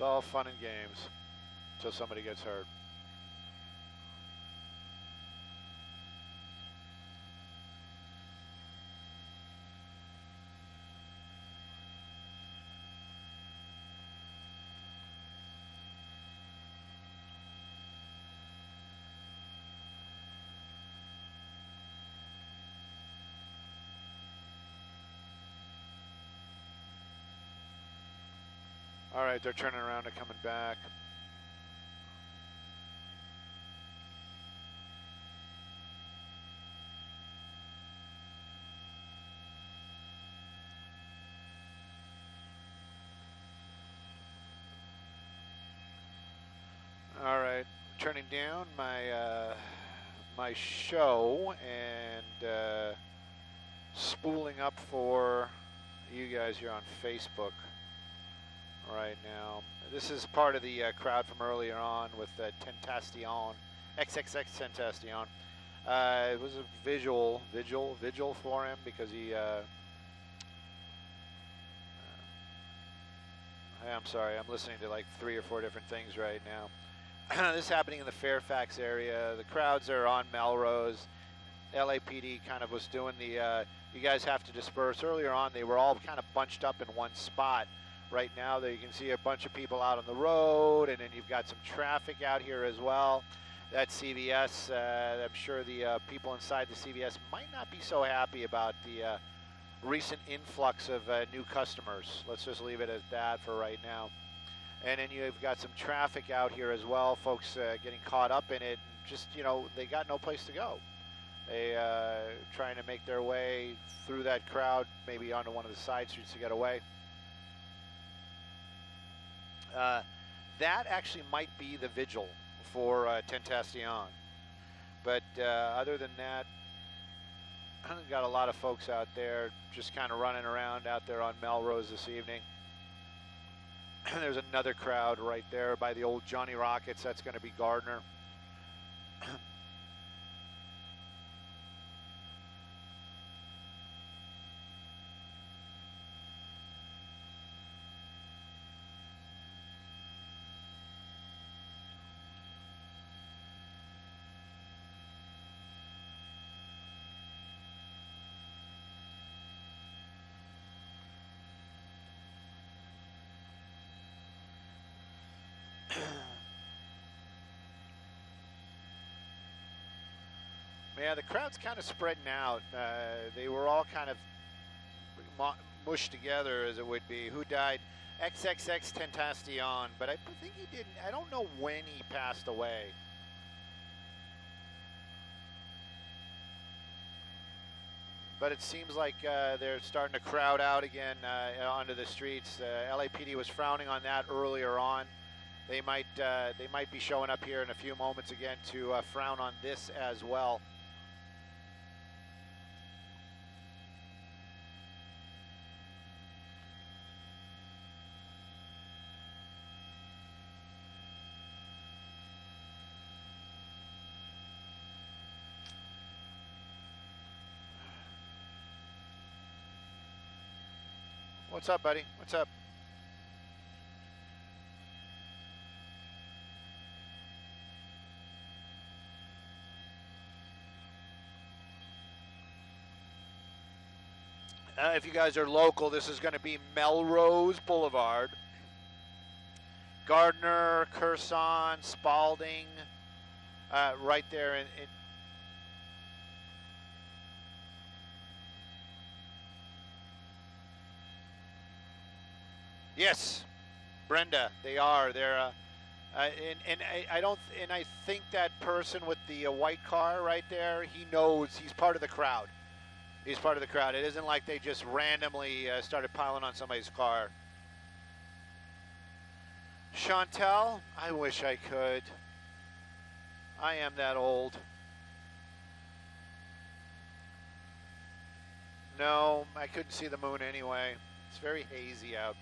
It's all fun and games until somebody gets hurt. All right, they're turning around and coming back. All right, turning down my my show and spooling up for you guys here on Facebook right now. This is part of the crowd from earlier on with Tentacion, XXXTentacion. It was a vigil for him because he. I'm sorry, I'm listening to like 3 or 4 different things right now. This is happening in the Fairfax area. The crowds are on Melrose. LAPD kind of was doing the, you guys have to disperse. Earlier on, they were all kind of bunched up in one spot. Right now, there you can see a bunch of people out on the road, and then you've got some traffic out here as well. That's CVS. I'm sure the people inside the CVS might not be so happy about the recent influx of new customers. Let's just leave it at that for right now. And then you've got some traffic out here as well, folks getting caught up in it. Just, you know, they got no place to go. They trying to make their way through that crowd, maybe onto one of the side streets to get away. That actually might be the vigil for Tentacion. But other than that, I've got a lot of folks out there just kind of running around out there on Melrose this evening. There's another crowd right there by the old Johnny Rockets. That's going to be Gardner. Yeah, the crowd's kind of spreading out. They were all kind of mushed together, as it would be. Who died? XXXTentacion, but I think he didn't. I don't know when he passed away. But it seems like they're starting to crowd out again onto the streets. LAPD was frowning on that earlier on. They might be showing up here in a few moments again to frown on this as well. What's up, buddy? What's up? If you guys are local, this is going to be Melrose Boulevard. Gardner, Curson, Spalding, right there in Yes, Brenda, they are. They're, I think that person with the white car right there, he knows he's part of the crowd. He's part of the crowd. It isn't like they just randomly started piling on somebody's car. Chantel, I wish I could. I am that old. No, I couldn't see the moon anyway. It's very hazy out.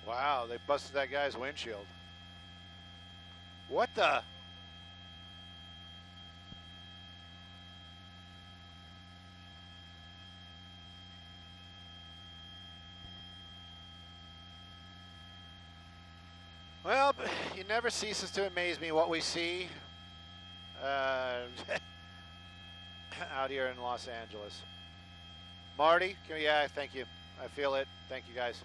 Wow, they busted that guy's windshield. What the? Well, it never ceases to amaze me what we see out here in Los Angeles. Marty, yeah, thank you. I feel it. Thank you, guys.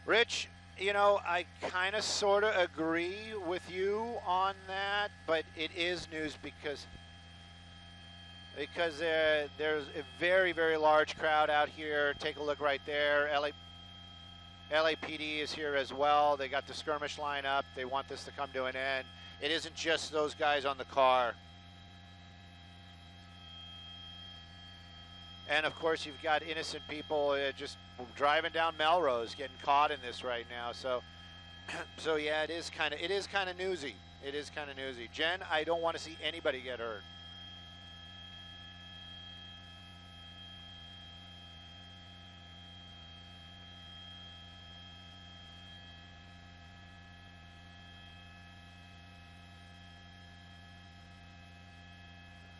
Rich, you know, I kind of sort of agree with you on that, but it is news because there's a very, very large crowd out here. Take a look right there. LAPD is here as well. They got the skirmish line up. They want this to come to an end. It isn't just those guys on the car. And of course, you've got innocent people just driving down Melrose, getting caught in this right now. So yeah, it is kind of newsy. It is kind of newsy. Jen, I don't want to see anybody get hurt.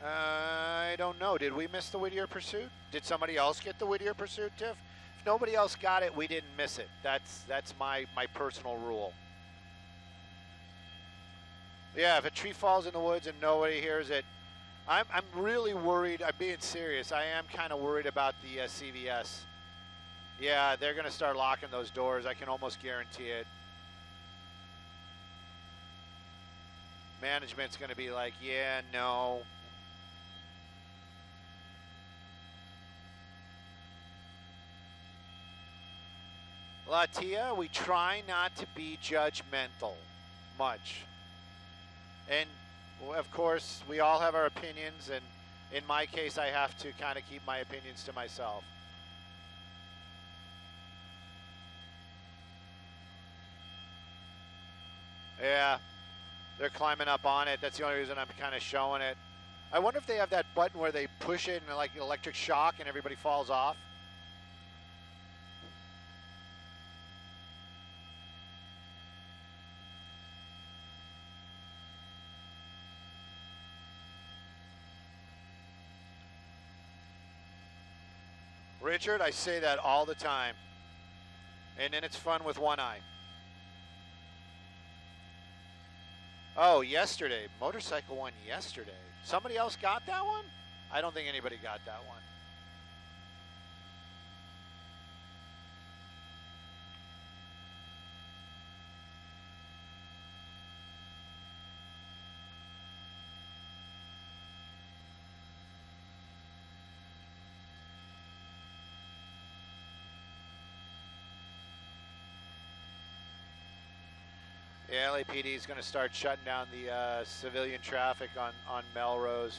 I don't know. Did we miss the Whittier pursuit? Did somebody else get the Whittier pursuit, Tiff? If nobody else got it, we didn't miss it. That's my personal rule. Yeah, if a tree falls in the woods and nobody hears it, I'm really worried. I'm being serious. I am kind of worried about the CVS. Yeah, they're going to start locking those doors. I can almost guarantee it. Management's going to be like, yeah, no. Latia, we try not to be judgmental much. And, of course, we all have our opinions, and in my case, I have to kind of keep my opinions to myself. Yeah, they're climbing up on it. That's the only reason I'm kind of showing it. I wonder if they have that button where they push it and like electric shock and everybody falls off. Richard, I say that all the time. And then it's fun with one eye. Oh, yesterday. Motorcycle one yesterday. Somebody else got that one? I don't think anybody got that one. Yeah, LAPD is going to start shutting down the civilian traffic on Melrose.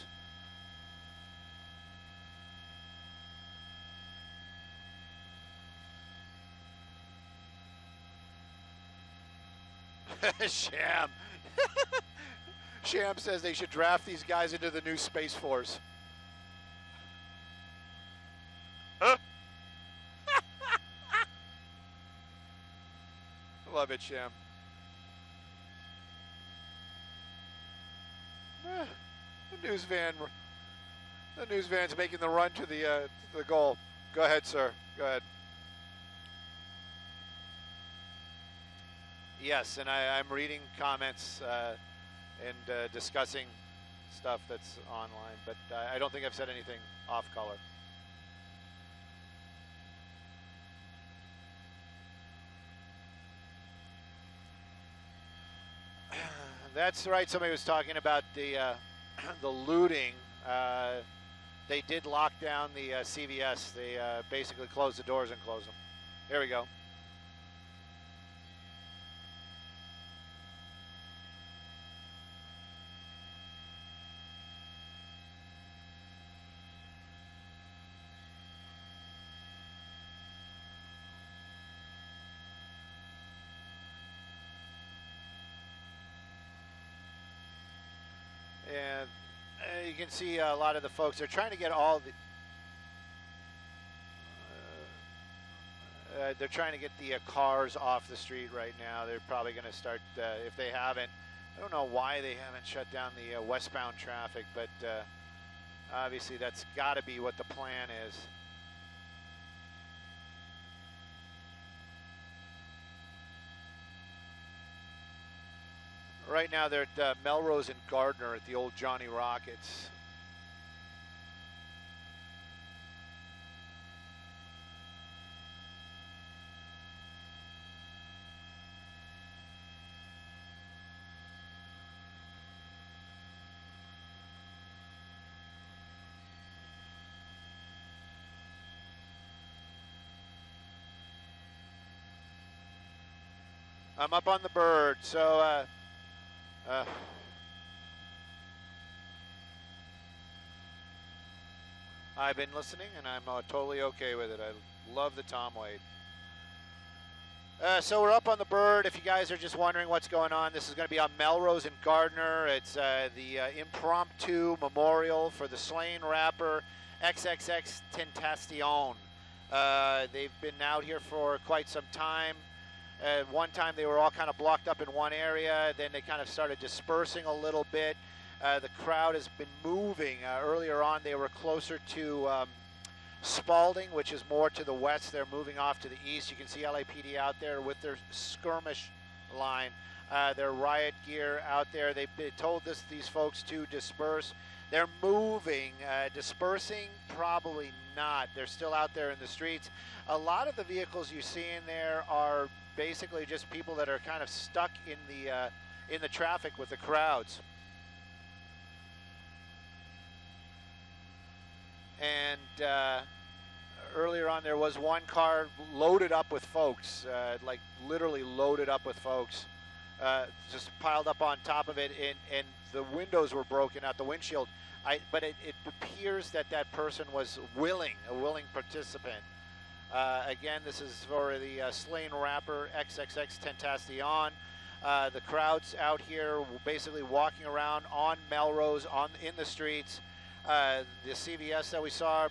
Sham. Sham says they should draft these guys into the new Space Force. Huh? Love it, Sham. The news van's making the run to the goal. Go ahead, sir. Go ahead. Yes, and I'm reading comments and discussing stuff that's online, but I don't think I've said anything off color. That's right. Somebody was talking about the looting. They did lock down the CVS. They basically closed the doors and closed them. Here we go. And you can see a lot of the folks, they're trying to get all the, they're trying to get the cars off the street right now. They're probably going to start, if they haven't, I don't know why they haven't shut down the westbound traffic, but obviously that's got to be what the plan is. Right now they're at Melrose and Gardner at the old Johnny Rockets. I'm up on the bird, so I've been listening, and I'm totally okay with it. I love the Tom Wade. So we're up on the bird. If you guys are just wondering what's going on, this is going to be on Melrose and Gardner. It's the impromptu memorial for the slain rapper XXXTentacion. They've been out here for quite some time. At one time they were all kind of blocked up in one area, then they kind of started dispersing a little bit. The crowd has been moving. Earlier on they were closer to Spalding, which is more to the west. They're moving off to the east. You can see LAPD out there with their skirmish line, their riot gear out there. They told these folks to disperse. They're moving. Dispersing, probably not. They're still out there in the streets. A lot of the vehicles you see in there are basically just people that are kind of stuck in the traffic with the crowds. And earlier on there was one car loaded up with folks, like literally loaded up with folks, just piled up on top of it, and the windows were broken out, the windshield. But it appears that that person was a willing participant. Again, this is for the slain rapper XXXTentacion. The crowd's out here basically walking around on Melrose, in the streets. The CVS that we saw,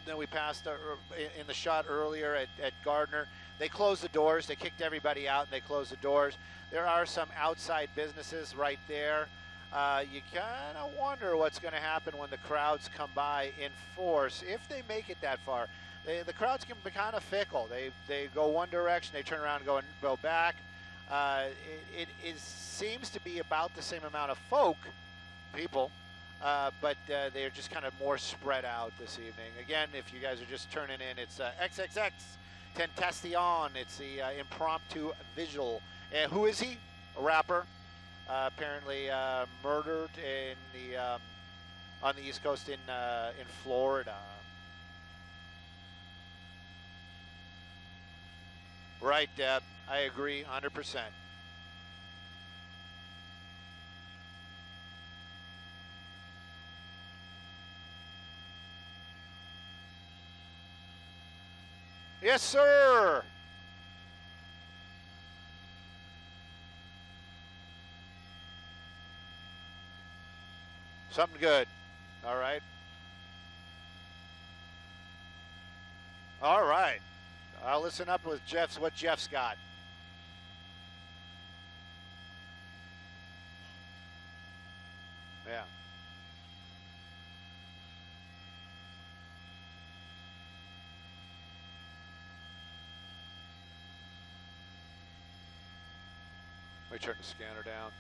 that we passed in the shot earlier at Gardner, they closed the doors. They kicked everybody out and they closed the doors. There are some outside businesses right there. You kind of wonder what's going to happen when the crowds come by in force, if they make it that far. The crowds can be kind of fickle. They go one direction, they turn around and go back. It seems to be about the same amount of people, but they're just kind of more spread out this evening. Again, if you guys are just turning in, it's XXXTentacion. It's the impromptu visual. And who is he? A rapper. Apparently murdered on the East Coast in Florida. Right, Deb. I agree 100%. Yes, sir. Something good. All right. All right. I'll listen up with what Jeff's got. Yeah. Let me turn the scanner down.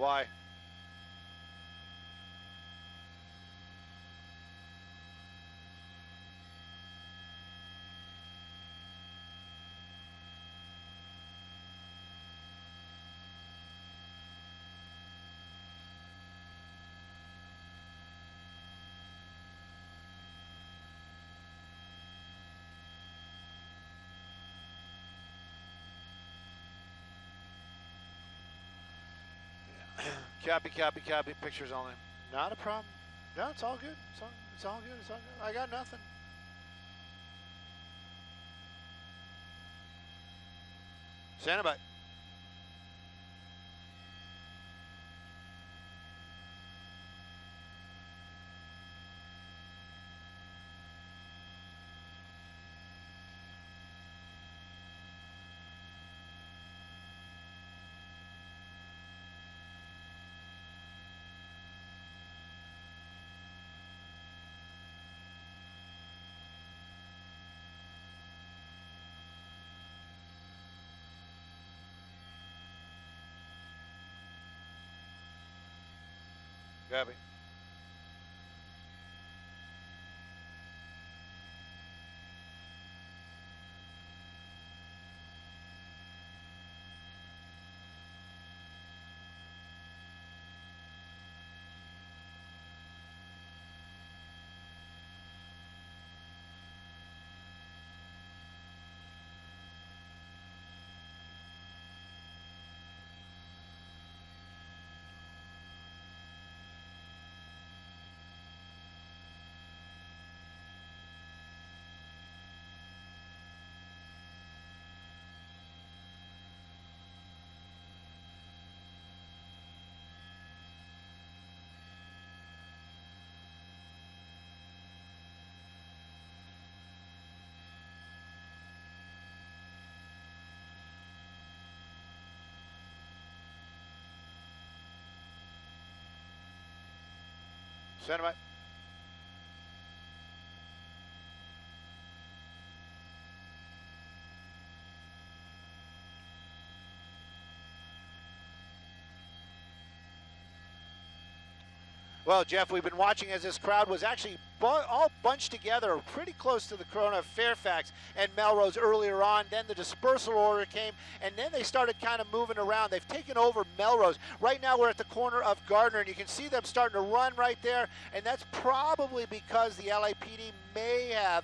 Why? Copy, copy, copy. Pictures only. Not a problem. No, it's all good. It's all good. It's all good. I got nothing. Stand by. Copy. Stand by. Well, Jeff, we've been watching as this crowd was actually all bunched together pretty close to the corner of Fairfax and Melrose earlier on. Then the dispersal order came, and then they started kind of moving around. They've taken over Melrose. Right now we're at the corner of Gardner, and you can see them starting to run right there, and that's probably because the LAPD may have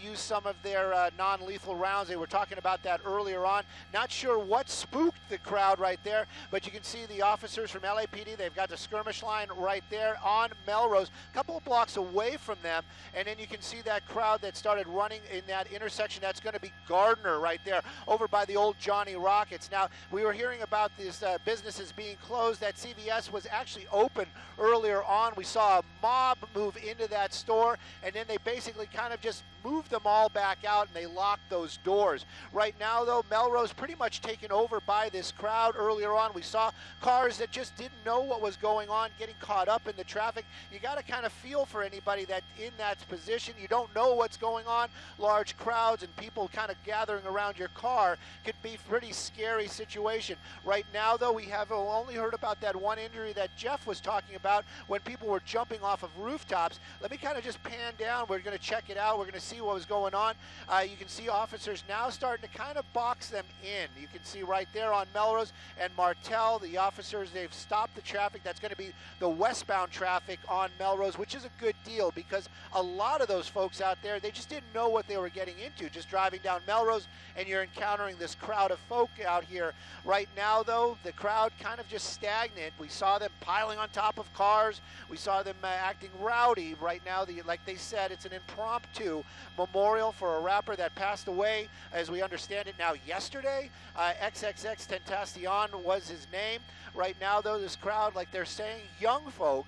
used some of their non-lethal rounds. They were talking about that earlier on. Not sure what spooked the crowd right there, but you can see the officers from LAPD. They've got the skirmish line right there on Melrose, a couple of blocks away from them, and then you can see that crowd that started running in that intersection. That's going to be Gardner right there, over by the old Johnny Rockets. Now, we were hearing about these businesses being closed. That CVS was actually open earlier on. We saw a mob move into that store, and then they basically kind of just moved them all back out, and they locked those doors. Right now, though, Melrose pretty much taken over by this crowd. Earlier on, we saw cars that just didn't know what was going on, getting caught up in the traffic. You got to kind of feel for anybody that in that position. You don't know what's going on. Large crowds and people kind of gathering around your car could be a pretty scary situation. Right now, though, we have only heard about that one injury that Jeff was talking about when people were jumping off of rooftops. Let me kind of just pan down. We're going to check it out. We're going to see what was going on. You can see officers now starting to kind of box them in. You can see right there on Melrose and Martel, the officers, they've stopped the traffic. That's going to be the westbound traffic on Melrose, which is a good deal because a lot of those folks out there, they just didn't know what they were getting into, just driving down Melrose, and you're encountering this crowd of folk out here. Right now, though, the crowd kind of just stagnant. We saw them piling on top of cars. We saw them acting rowdy. Right now, like they said, it's an impromptu memorial for a rapper that passed away, as we understand it now, yesterday. XXXTentacion was his name. Right now, though, this crowd, like they're saying, young folk,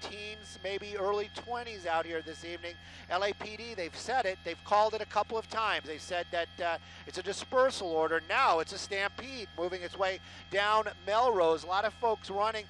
teens, maybe early 20s out here this evening. LAPD, they've said it. They've called it a couple of times. They said that it's a dispersal order. Now it's a stampede moving its way down Melrose. A lot of folks running.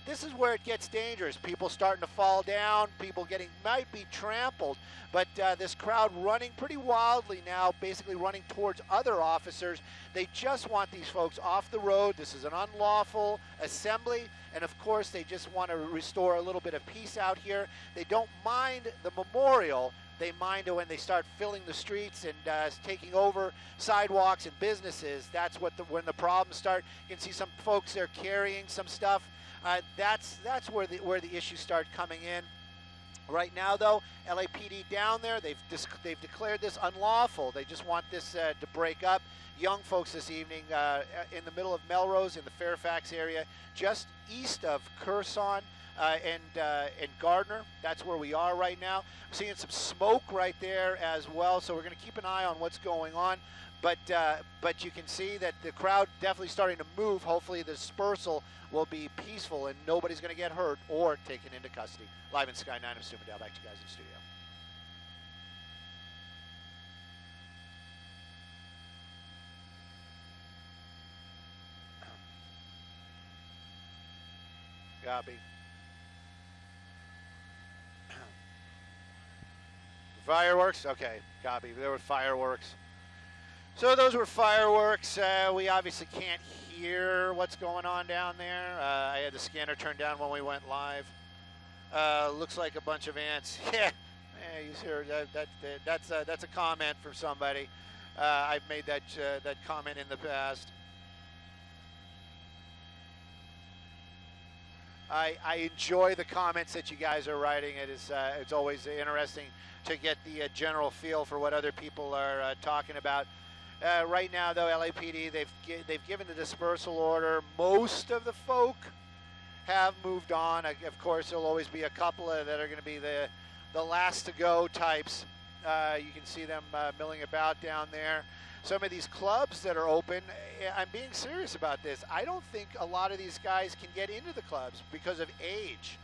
This is where it gets dangerous. People starting to fall down. People might be trampled. But this this crowd running pretty wildly now, basically running towards other officers. They just want these folks off the road. This is an unlawful assembly, and of course they just want to restore a little bit of peace out here. They don't mind the memorial. They mind it when they start filling the streets and taking over sidewalks and businesses. That's when the problems start. You can see some folks there carrying some stuff. That's where the issues start coming in. Right now, though, LAPD down there, they've declared this unlawful. They just want this to break up. Young folks this evening in the middle of Melrose in the Fairfax area, just east of Curson and Gardner. That's where we are right now. I'm seeing some smoke right there as well, so we're going to keep an eye on what's going on. But you can see that the crowd definitely starting to move. Hopefully the dispersal will be peaceful and nobody's going to get hurt or taken into custody. Live in Sky 9, I'm Stu Mundel. Back to you guys in the studio. Copy. Fireworks? Okay, copy. There were fireworks. So those were fireworks. We obviously can't hear what's going on down there. I had the scanner turned down when we went live. Looks like a bunch of ants. Yeah, you hear that's a comment from somebody. I've made that comment in the past. I enjoy the comments that you guys are writing. It's always interesting to get the general feel for what other people are talking about. Right now, though, LAPD, they've given the dispersal order. Most of the folk have moved on. Of course, there'll always be a couple that are going to be the last to go types. You can see them milling about down there. Some of these clubs that are open, I'm being serious about this. I don't think a lot of these guys can get into the clubs because of age.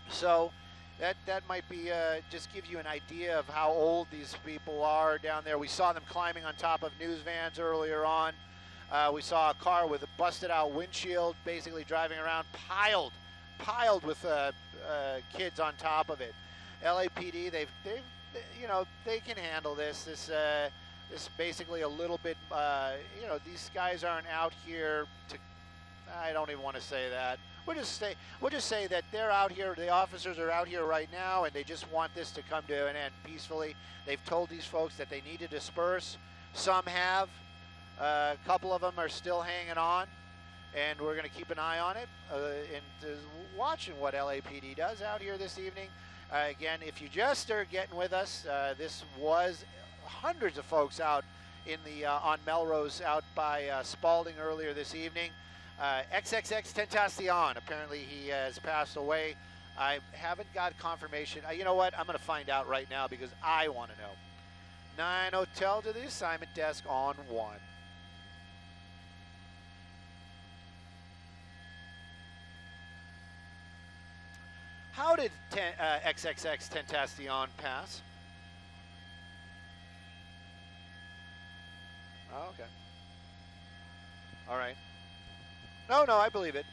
So that might be just give you an idea of how old these people are down there. We saw them climbing on top of news vans earlier on. We saw a car with a busted out windshield, basically driving around, piled with kids on top of it. LAPD, they can handle this. This basically a little bit. These guys aren't out here to. I don't even want to say that. We'll just say that they're out here. The officers are out here right now, and they just want this to come to an end peacefully. They've told these folks that they need to disperse. Some have. A couple of them are still hanging on, and we're going to keep an eye on it and watching what LAPD does out here this evening. Again, if you just are getting with us, this was hundreds of folks out in the on Melrose out by Spalding earlier this evening. XXXTentacion, apparently he has passed away. I haven't got confirmation. You know what? I'm going to find out right now because I want to know. 9 Hotel to the assignment desk on 1. How did XXXTentacion pass? Oh, okay. All right. No, I believe it.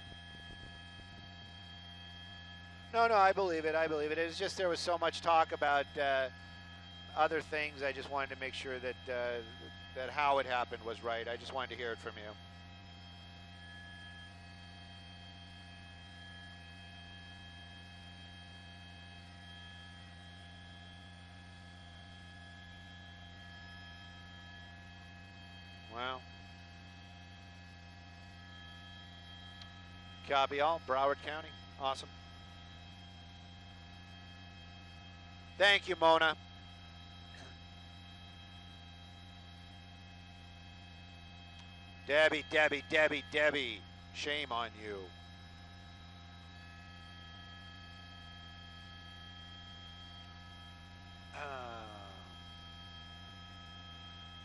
No, I believe it. It's just there was so much talk about other things. I just wanted to make sure that that how it happened was right. I just wanted to hear it from you. Wow. Copy all. Broward County. Awesome. Thank you, Mona. Debbie. Shame on you.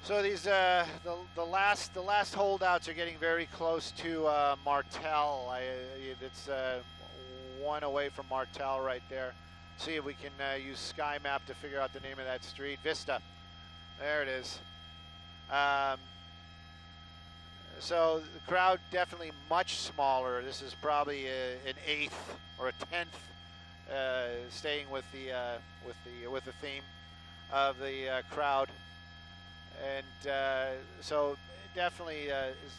So these the last holdouts are getting very close to Martel. It's one away from Martel right there. See if we can use Sky Map to figure out the name of that street. Vista. There it is. So the crowd definitely much smaller. This is probably an eighth or a tenth staying with the theme of the crowd, and so definitely is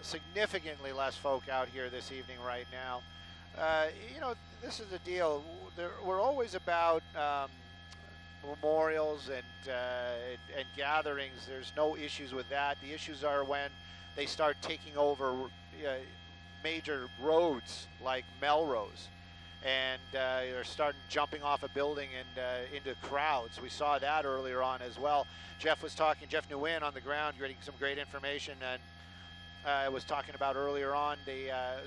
significantly less folk out here this evening right now. You know, this is the deal. We're always about memorials and gatherings. There's no issues with that. The issues are when they start taking over major roads like Melrose, and they're starting jumping off a building and into crowds. We saw that earlier on as well. Jeff Nguyen on the ground getting some great information, and was talking about earlier on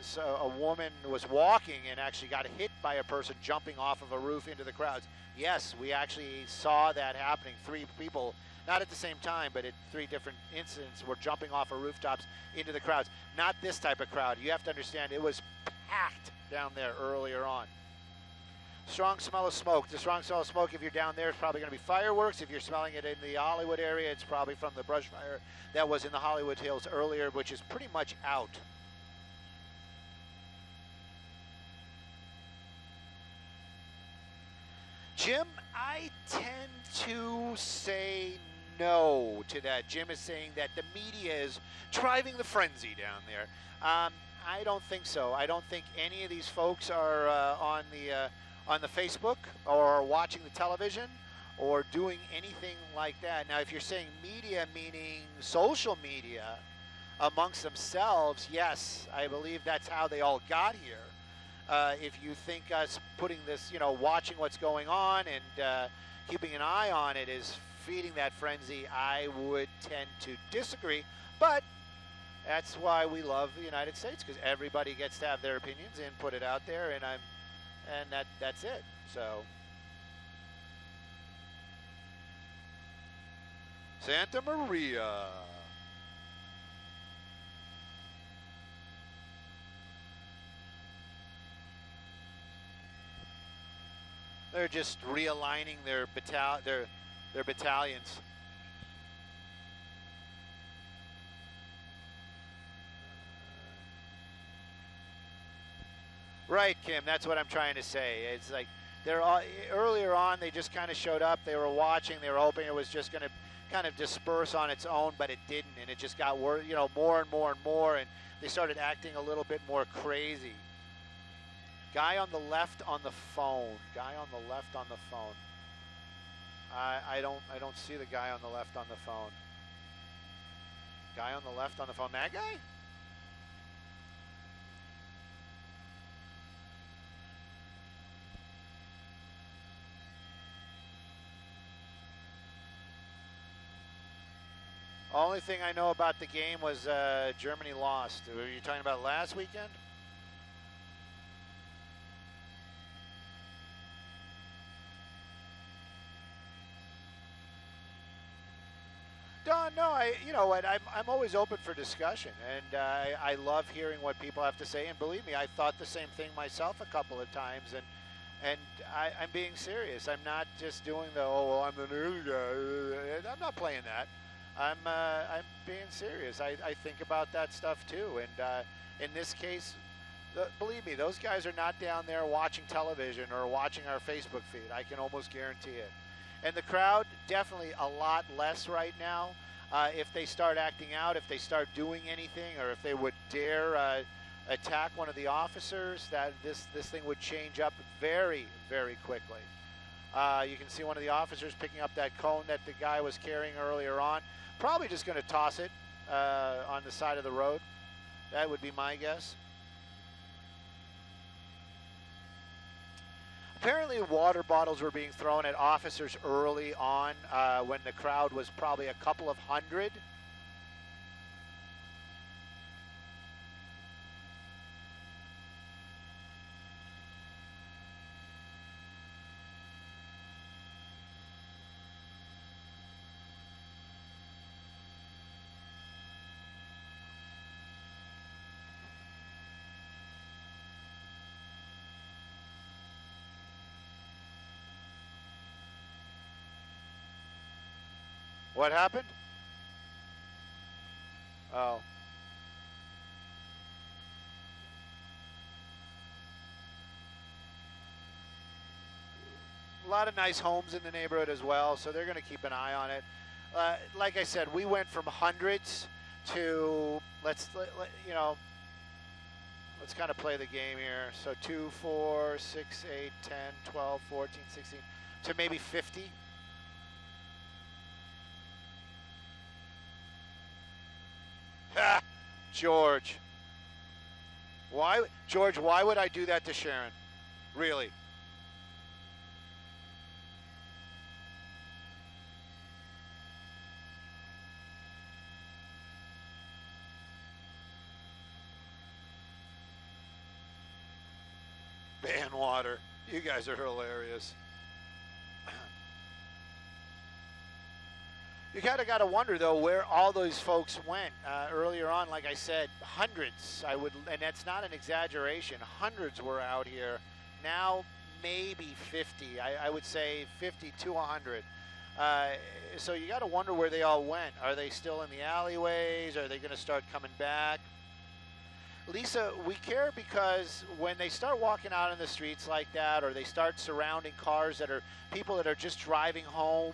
so a woman was walking and actually got hit by a person jumping off of a roof into the crowds. Yes, we actually saw that happening. 3 people, not at the same time, but at 3 different incidents, were jumping off of rooftops into the crowds. Not this type of crowd. You have to understand, it was packed down there earlier on. Strong smell of smoke. The strong smell of smoke, if you're down there, is probably going to be fireworks. If you're smelling it in the Hollywood area, it's probably from the brush fire that was in the Hollywood Hills earlier, which is pretty much out. Jim, I tend to say no to that. Jim is saying that the media is driving the frenzy down there. I don't think so. I don't think any of these folks are on the Facebook or watching the television or doing anything like that. Now, if you're saying media, meaning social media amongst themselves, yes, I believe that's how they all got here. If you think us putting this, you know, watching what's going on and keeping an eye on it is feeding that frenzy, I would tend to disagree. But that's why we love the United States, because everybody gets to have their opinions and put it out there, and that's it. So Santa Maria. They're just realigning their battalions. Right, Kim, that's what I'm trying to say. It's like they're all, earlier on, they just kind of showed up. They were watching. They were hoping it was just going to kind of disperse on its own, but it didn't, and it just got more and more and more, and they started acting a little bit more crazy. Guy on the left on the phone. Guy on the left on the phone. I don't see the guy on the left on the phone. Guy on the left on the phone. That guy? Only thing I know about the game was Germany lost. Were you talking about last weekend? No, you know what, I'm always open for discussion, and I love hearing what people have to say, and believe me, I thought the same thing myself a couple of times, and I'm being serious. I'm not just doing the, oh, well, I'm the news guy. I'm not playing that. I'm being serious. I think about that stuff too, and in this case, believe me, those guys are not down there watching television or watching our Facebook feed. I can almost guarantee it. And the crowd, definitely a lot less right now. If they start acting out, if they start doing anything, or if they would dare attack one of the officers, that this thing would change up very, very quickly. You can see one of the officers picking up that cone that the guy was carrying earlier on. Probably just going to toss it on the side of the road. That would be my guess. Apparently water bottles were being thrown at officers early on when the crowd was probably a couple of hundred. What happened? Oh. A lot of nice homes in the neighborhood as well, so they're going to keep an eye on it. Like I said, we went from hundreds to, let's kind of play the game here. So 2, 4, 6, 8, 10, 12, 14, 16, to maybe 50. Ha! George. George, why would I do that to Sharon? Really? Water. You guys are hilarious. You kind of got to wonder though where all those folks went earlier on. Like I said, hundreds. And that's not an exaggeration. Hundreds were out here. Now maybe 50. I would say 50 to 100. So you got to wonder where they all went. Are they still in the alleyways? Are they going to start coming back? Lisa, we care because when they start walking out in the streets like that, or they start surrounding cars that are people that are just driving home,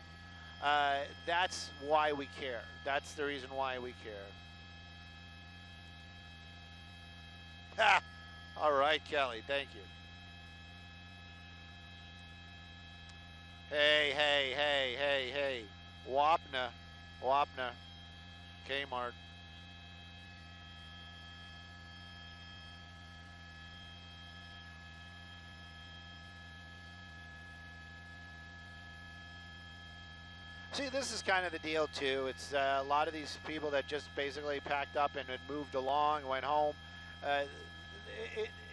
that's why we care. That's the reason why we care. Ha! All right, Kelly, thank you. Hey. Wapna. Kmart. See, this is kind of the deal, too. It's a lot of these people that just basically packed up and had moved along, went home.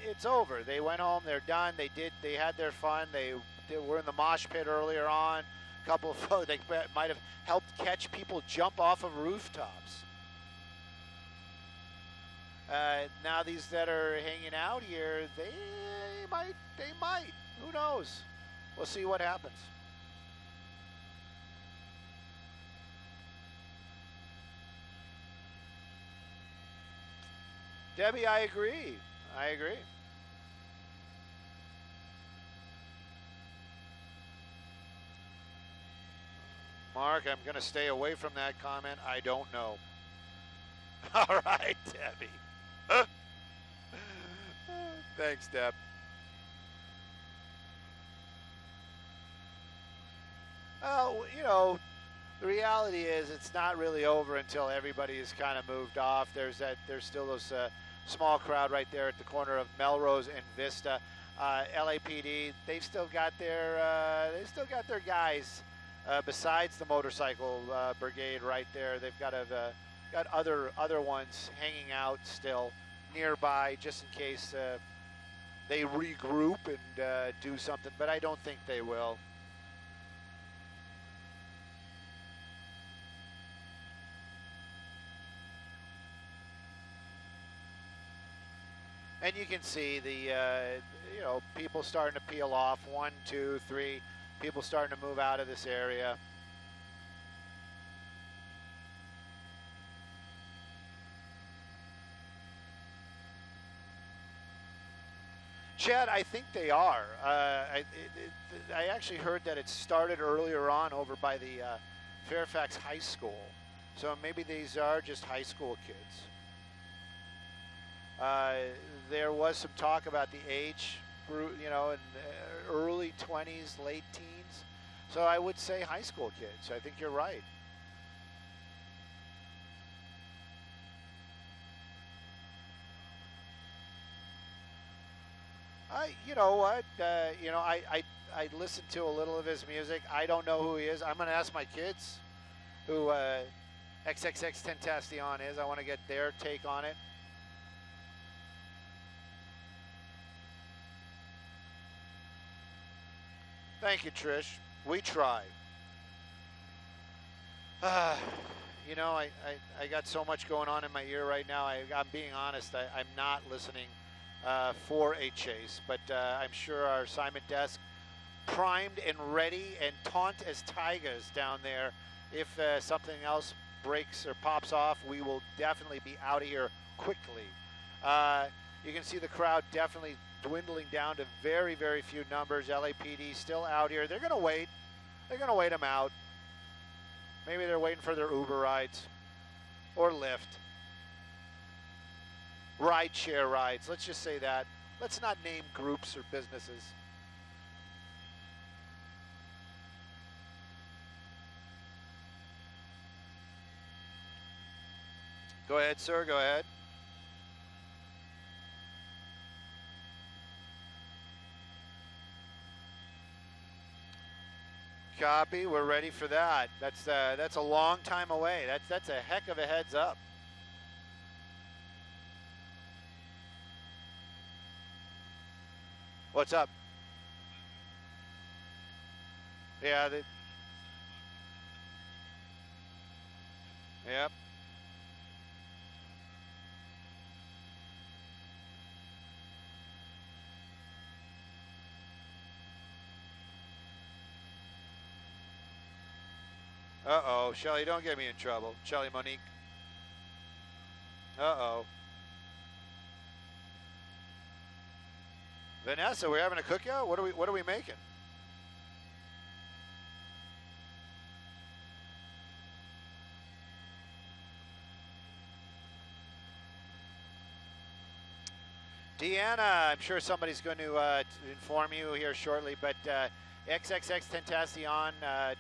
It's over. They went home. They're done. They had their fun. They were in the mosh pit earlier on. A couple of folks, they might have helped catch people jump off of rooftops. Now these that are hanging out here, they might. Who knows? We'll see what happens. Debbie, I agree. Mark, I'm going to stay away from that comment. I don't know. All right, Debbie. Thanks, Deb. Oh, the reality is it's not really over until everybody is kind of moved off. There's still those small crowd right there at the corner of Melrose and Vista. LAPD, they've still got their guys besides the motorcycle brigade right there. They've got other ones hanging out still nearby just in case they regroup and do something, but I don't think they will. And you can see the, people starting to peel off. 1, 2, 3, people starting to move out of this area. Chad, I think they are. I actually heard that it started earlier on over by the Fairfax High School. So maybe these are just high school kids. There was some talk about the age group, in the early 20s, late teens. So I would say high school kids. I think you're right. You know what? I listened to a little of his music. I don't know who he is. I'm going to ask my kids who XXXTentacion is. I want to get their take on it. Thank you, Trish. We try. I got so much going on in my ear right now. I'm being honest. I'm not listening for a chase, but I'm sure our assignment desk primed and ready and taunt as tigers down there. If something else breaks or pops off, we will definitely be out of here quickly. You can see the crowd definitely dwindling down to very, very few numbers. LAPD still out here. They're going to wait. They're going to wait them out. Maybe they're waiting for their Uber rides or Lyft. Ride-share rides. Let's just say that. Let's not name groups or businesses. Go ahead, sir. Go ahead. Copy. We're ready for that. That's a long time away. That's a heck of a heads up. What's up? Yeah. Yep. Uh-oh. Shelly, don't get me in trouble. Shelly Monique. Uh-oh. Vanessa, we're having a cookout? What are we making? Deanna, I'm sure somebody's going to inform you here shortly, but XXXTentacion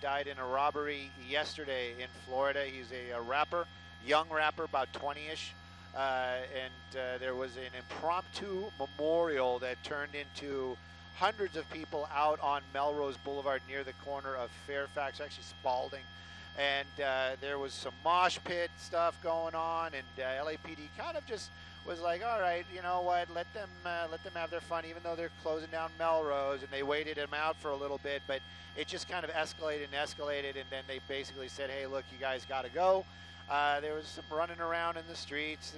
died in a robbery yesterday in Florida. He's a rapper, young rapper, about 20-ish. And there was an impromptu memorial that turned into hundreds of people out on Melrose Boulevard near the corner of Fairfax, actually Spalding. And there was some mosh pit stuff going on, and LAPD kind of just was like, all right, you know what, let them have their fun, even though they're closing down Melrose, and they waited him out for a little bit, but it just kind of escalated, and then they basically said, hey, look, you guys got to go. There was some running around in the streets,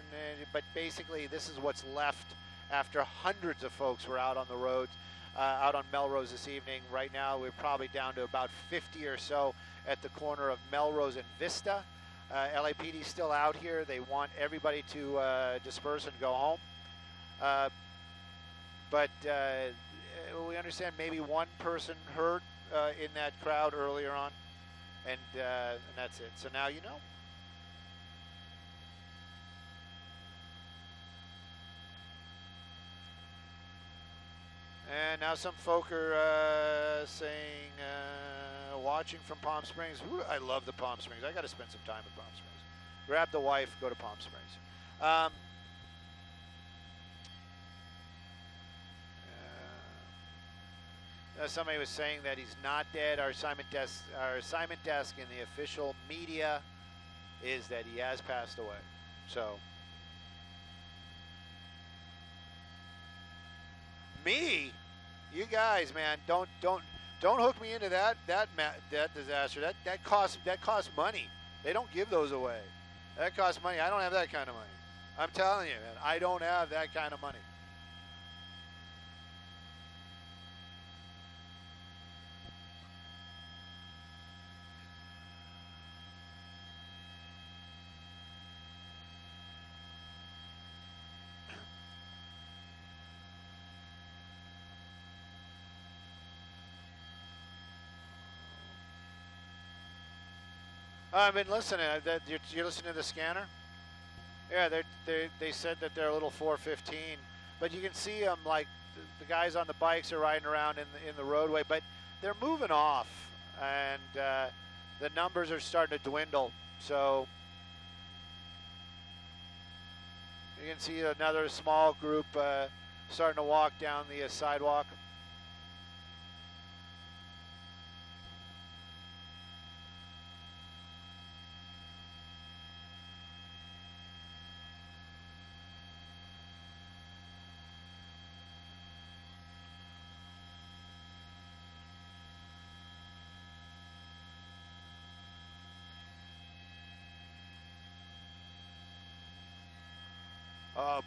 but basically this is what's left after hundreds of folks were out on the roads, out on Melrose this evening. Right now we're probably down to about 50 or so at the corner of Melrose and Vista. LAPD is still out here. They want everybody to disperse and go home. But we understand maybe one person hurt in that crowd earlier on, and that's it. So now you know. And now some folk are saying, watching from Palm Springs. Ooh, I love the Palm Springs. I got to spend some time in Palm Springs. Grab the wife, go to Palm Springs. Somebody was saying that he's not dead. Our assignment desk in the official media is that he has passed away. So. Me? You guys, man, don't hook me into that disaster. That costs money. They don't give those away. That costs money. I don't have that kind of money. I'm telling you, man, I don't have that kind of money. I've been listening. You're listening to the scanner? Yeah, they said that they're a little 415, but you can see them like the guys on the bikes are riding around in the roadway, but they're moving off, and the numbers are starting to dwindle. So you can see another small group starting to walk down the sidewalk.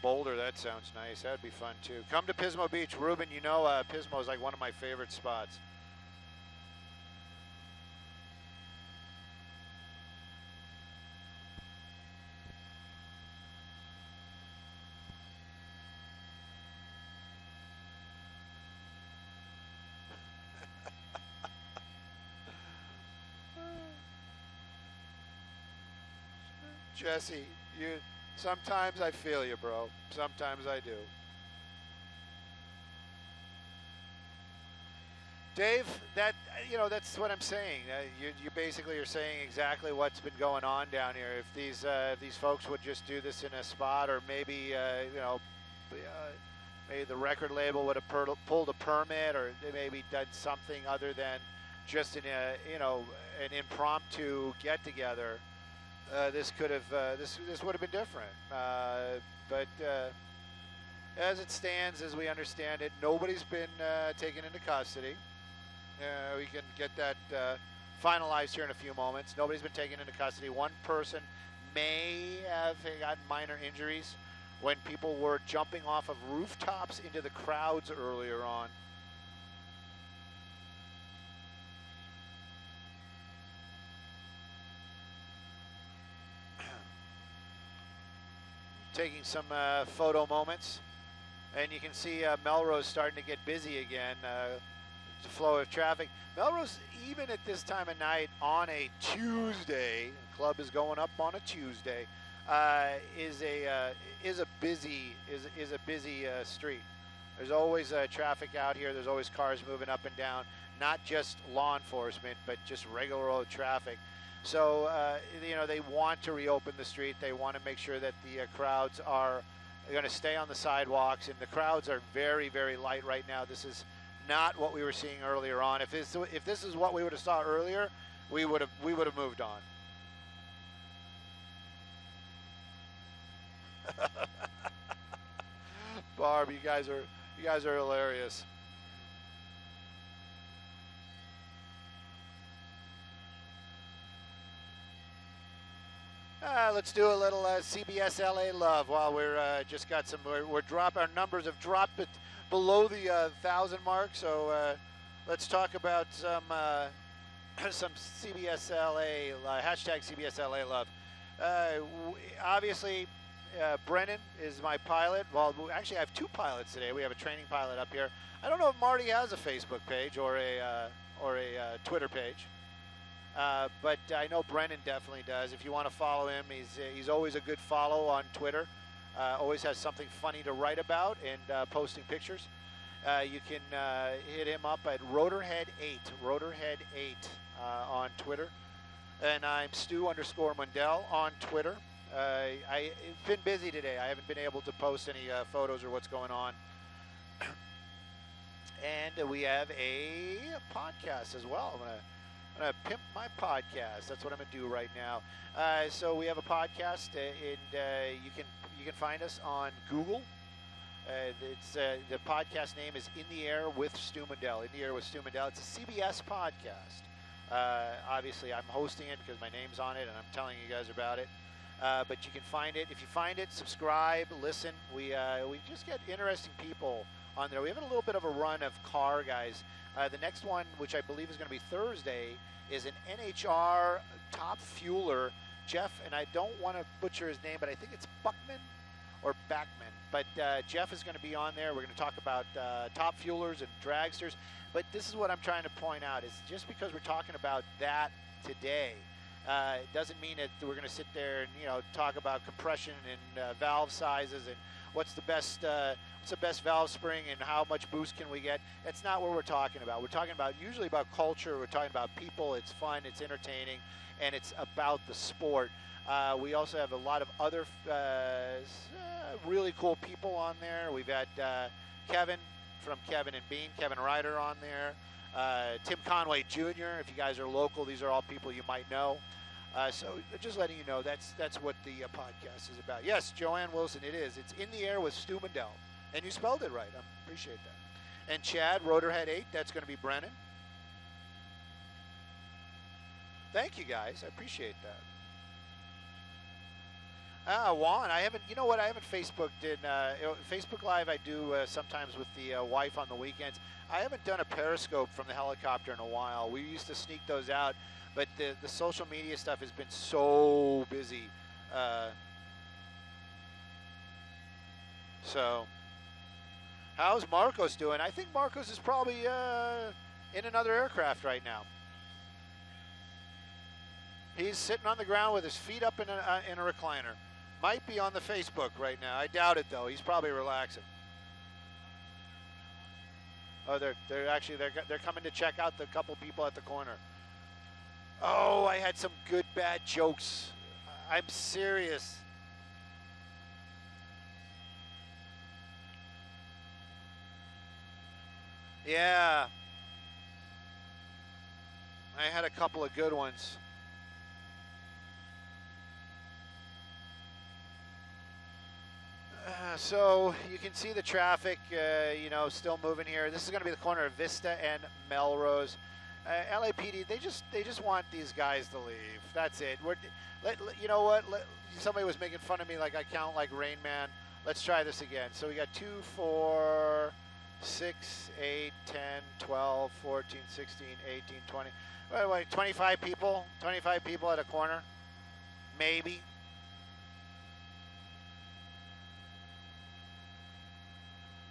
Boulder, that sounds nice. That'd be fun too. Come to Pismo Beach. Ruben, you know Pismo is like one of my favorite spots. Jesse, sometimes I feel you, bro. Sometimes I do. Dave, that's what I'm saying. You basically are saying exactly what's been going on down here. If these folks would just do this in a spot, or maybe maybe the record label would have pulled a permit, or they maybe done something other than just an impromptu get together. This could have this would have been different. But as it stands, as we understand it, nobody's been taken into custody. We can get that finalized here in a few moments. Nobody's been taken into custody. One person may have gotten minor injuries when people were jumping off of rooftops into the crowds earlier on. Taking some photo moments, and you can see Melrose starting to get busy again. The flow of traffic. Melrose, even at this time of night on a Tuesday, the club is going up on a Tuesday, is a busy street. There's always traffic out here. There's always cars moving up and down. Not just law enforcement, but just regular road traffic. So they want to reopen the street. They want to make sure that the crowds are going to stay on the sidewalks, and the crowds are very, very light right now. This is not what we were seeing earlier on. If this is what we would have saw earlier, we would have moved on. Barb, you guys are hilarious. Let's do a little CBS LA love while we're just got some. We're our numbers have dropped below the 1,000 mark. So let's talk about some CBS LA hashtag CBS LA love. Obviously, Brennan is my pilot. Well, actually, I have two pilots today. We have a training pilot up here. I don't know if Marty has a Facebook page or a Twitter page. But I know Brennan definitely does. If you want to follow him, he's always a good follow on Twitter. Always has something funny to write about and posting pictures. You can hit him up at Rotorhead8 on Twitter. And I'm Stu_Mundel on Twitter. I've been busy today. I haven't been able to post any photos or what's going on. And we have a podcast as well. I'm going to pimp my podcast. That's what I'm going to do right now. So we have a podcast, and you can find us on Google. The podcast name is In the Air with Stu Mundel. In the Air with Stu Mundel. It's a CBS podcast. Obviously, I'm hosting it because my name's on it, and I'm telling you guys about it. But you can find it. If you find it, subscribe, listen. We just get interesting people on there. We have a little bit of a run of car guys. The next one, which I believe is going to be Thursday, is an NHR top fueler, Jeff, and I don't want to butcher his name, but I think it's Buckman or Backman. But Jeff is going to be on there. We're going to talk about top fuelers and dragsters. But this is what I'm trying to point out, is just because we're talking about that today, it doesn't mean that we're going to sit there and talk about compression and valve sizes and what's the best valve spring and how much boost can we get. That's not what we're talking about. We're talking about usually about culture. We're talking about people. It's fun. It's entertaining, and it's about the sport. We also have a lot of other really cool people on there. We've had Kevin from Kevin and Bean, Kevin Ryder on there. Tim Conway Jr. If you guys are local, these are all people you might know. So just letting you know, that's what the podcast is about. Yes, Joanne Wilson, it is. It's In the Air with Stu Mundel. And you spelled it right. I appreciate that. And Chad, Rotorhead8, that's going to be Brennan. Thank you, guys. I appreciate that. Juan, I haven't Facebooked in Facebook Live. I do sometimes with the wife on the weekends. I haven't done a Periscope from the helicopter in a while. We used to sneak those out, but the social media stuff has been so busy. So, how's Marcos doing? I think Marcos is probably in another aircraft right now. He's sitting on the ground with his feet up in a recliner. Might be on the Facebook right now. I doubt it though. He's probably relaxing. Oh, they're actually coming to check out the couple people at the corner. Oh, I had some good bad jokes. I'm serious. Yeah. I had a couple of good ones. So you can see the traffic, you know, still moving here. This is going to be the corner of Vista and Melrose. LAPD, they just want these guys to leave. That's it. You know what? Somebody was making fun of me like I count like Rain Man. Let's try this again. So we got 2, 4, 6, 8, 10, 12, 14, 16, 18, 20. Wait, 25 people? 25 people at a corner? Maybe.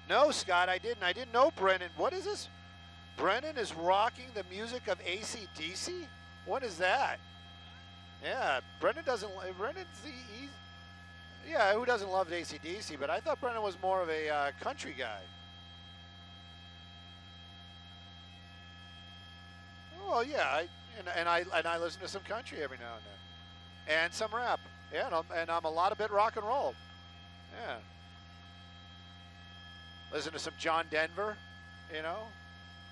No, Scott, I didn't. I didn't know Brennan. What is this? Brennan is rocking the music of AC/DC? What is that? Yeah, Brennan doesn't. Yeah, who doesn't love AC/DC? But I thought Brennan was more of a country guy. Well, yeah, I listen to some country every now and then, and some rap. Yeah, and I'm a lot of bit rock and roll. Yeah. Listen to some John Denver, you know,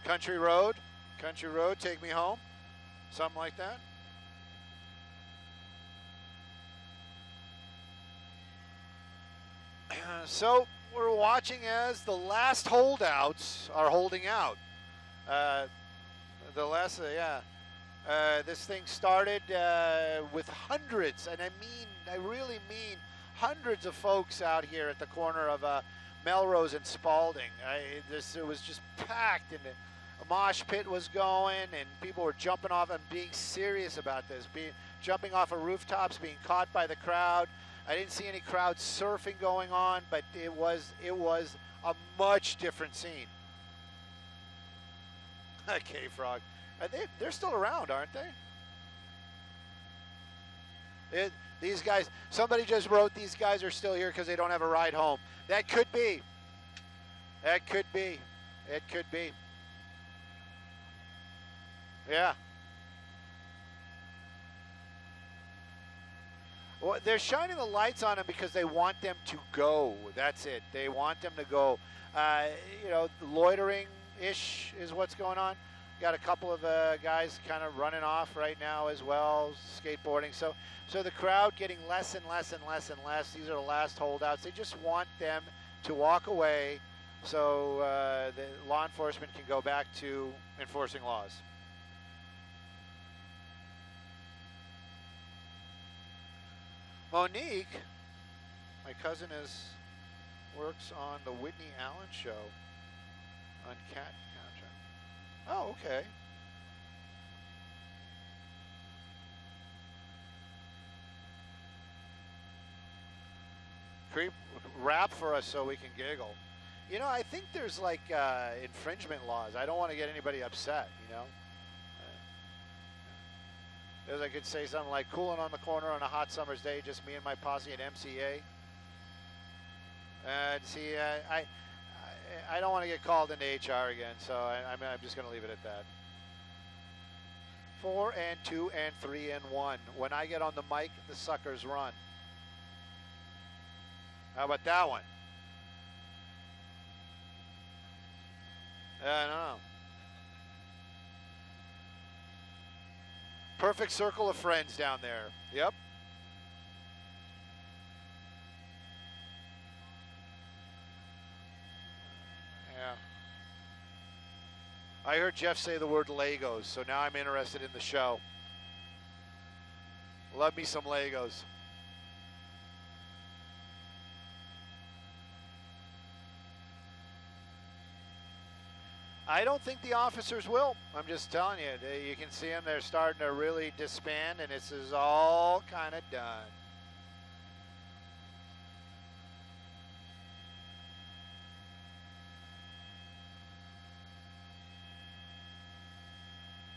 Country Road, Take Me Home, something like that. So we're watching as the last holdouts are holding out. This thing started with hundreds, and I really mean hundreds of folks out here at the corner of Melrose and Spalding. It was just packed, and a mosh pit was going, and people were jumping off and being serious about this, jumping off of rooftops, being caught by the crowd. I didn't see any crowd surfing going on, but it was a much different scene. Okay, Frog. They're still around, aren't they? These guys, somebody just wrote these guys are still here because they don't have a ride home. That could be. That could be. It could be. Yeah. Well, they're shining the lights on them because they want them to go. That's it. They want them to go. You know, loitering-ish is what's going on. Got a couple of guys kind of running off right now as well, skateboarding. So the crowd getting less and less and less and less. These are the last holdouts. They just want them to walk away so the law enforcement can go back to enforcing laws. Monique, my cousin, works on the Whitney Allen show on Cat Contract. Oh, okay. Rap for us so we can giggle. You know, I think there's like infringement laws. I don't want to get anybody upset, you know. As I could say something like cooling on the corner on a hot summer's day, just me and my posse at MCA. See, I don't want to get called into HR again, so I'm just going to leave it at that. 4 and 2 and 3 and 1. When I get on the mic, the suckers run. How about that one? I don't know. Perfect circle of friends down there. Yep. Yeah. I heard Jeff say the word Legos, so now I'm interested in the show. Love me some Legos. I don't think the officers will. I'm just telling you. You can see them. They're starting to really disband, and this is all kind of done.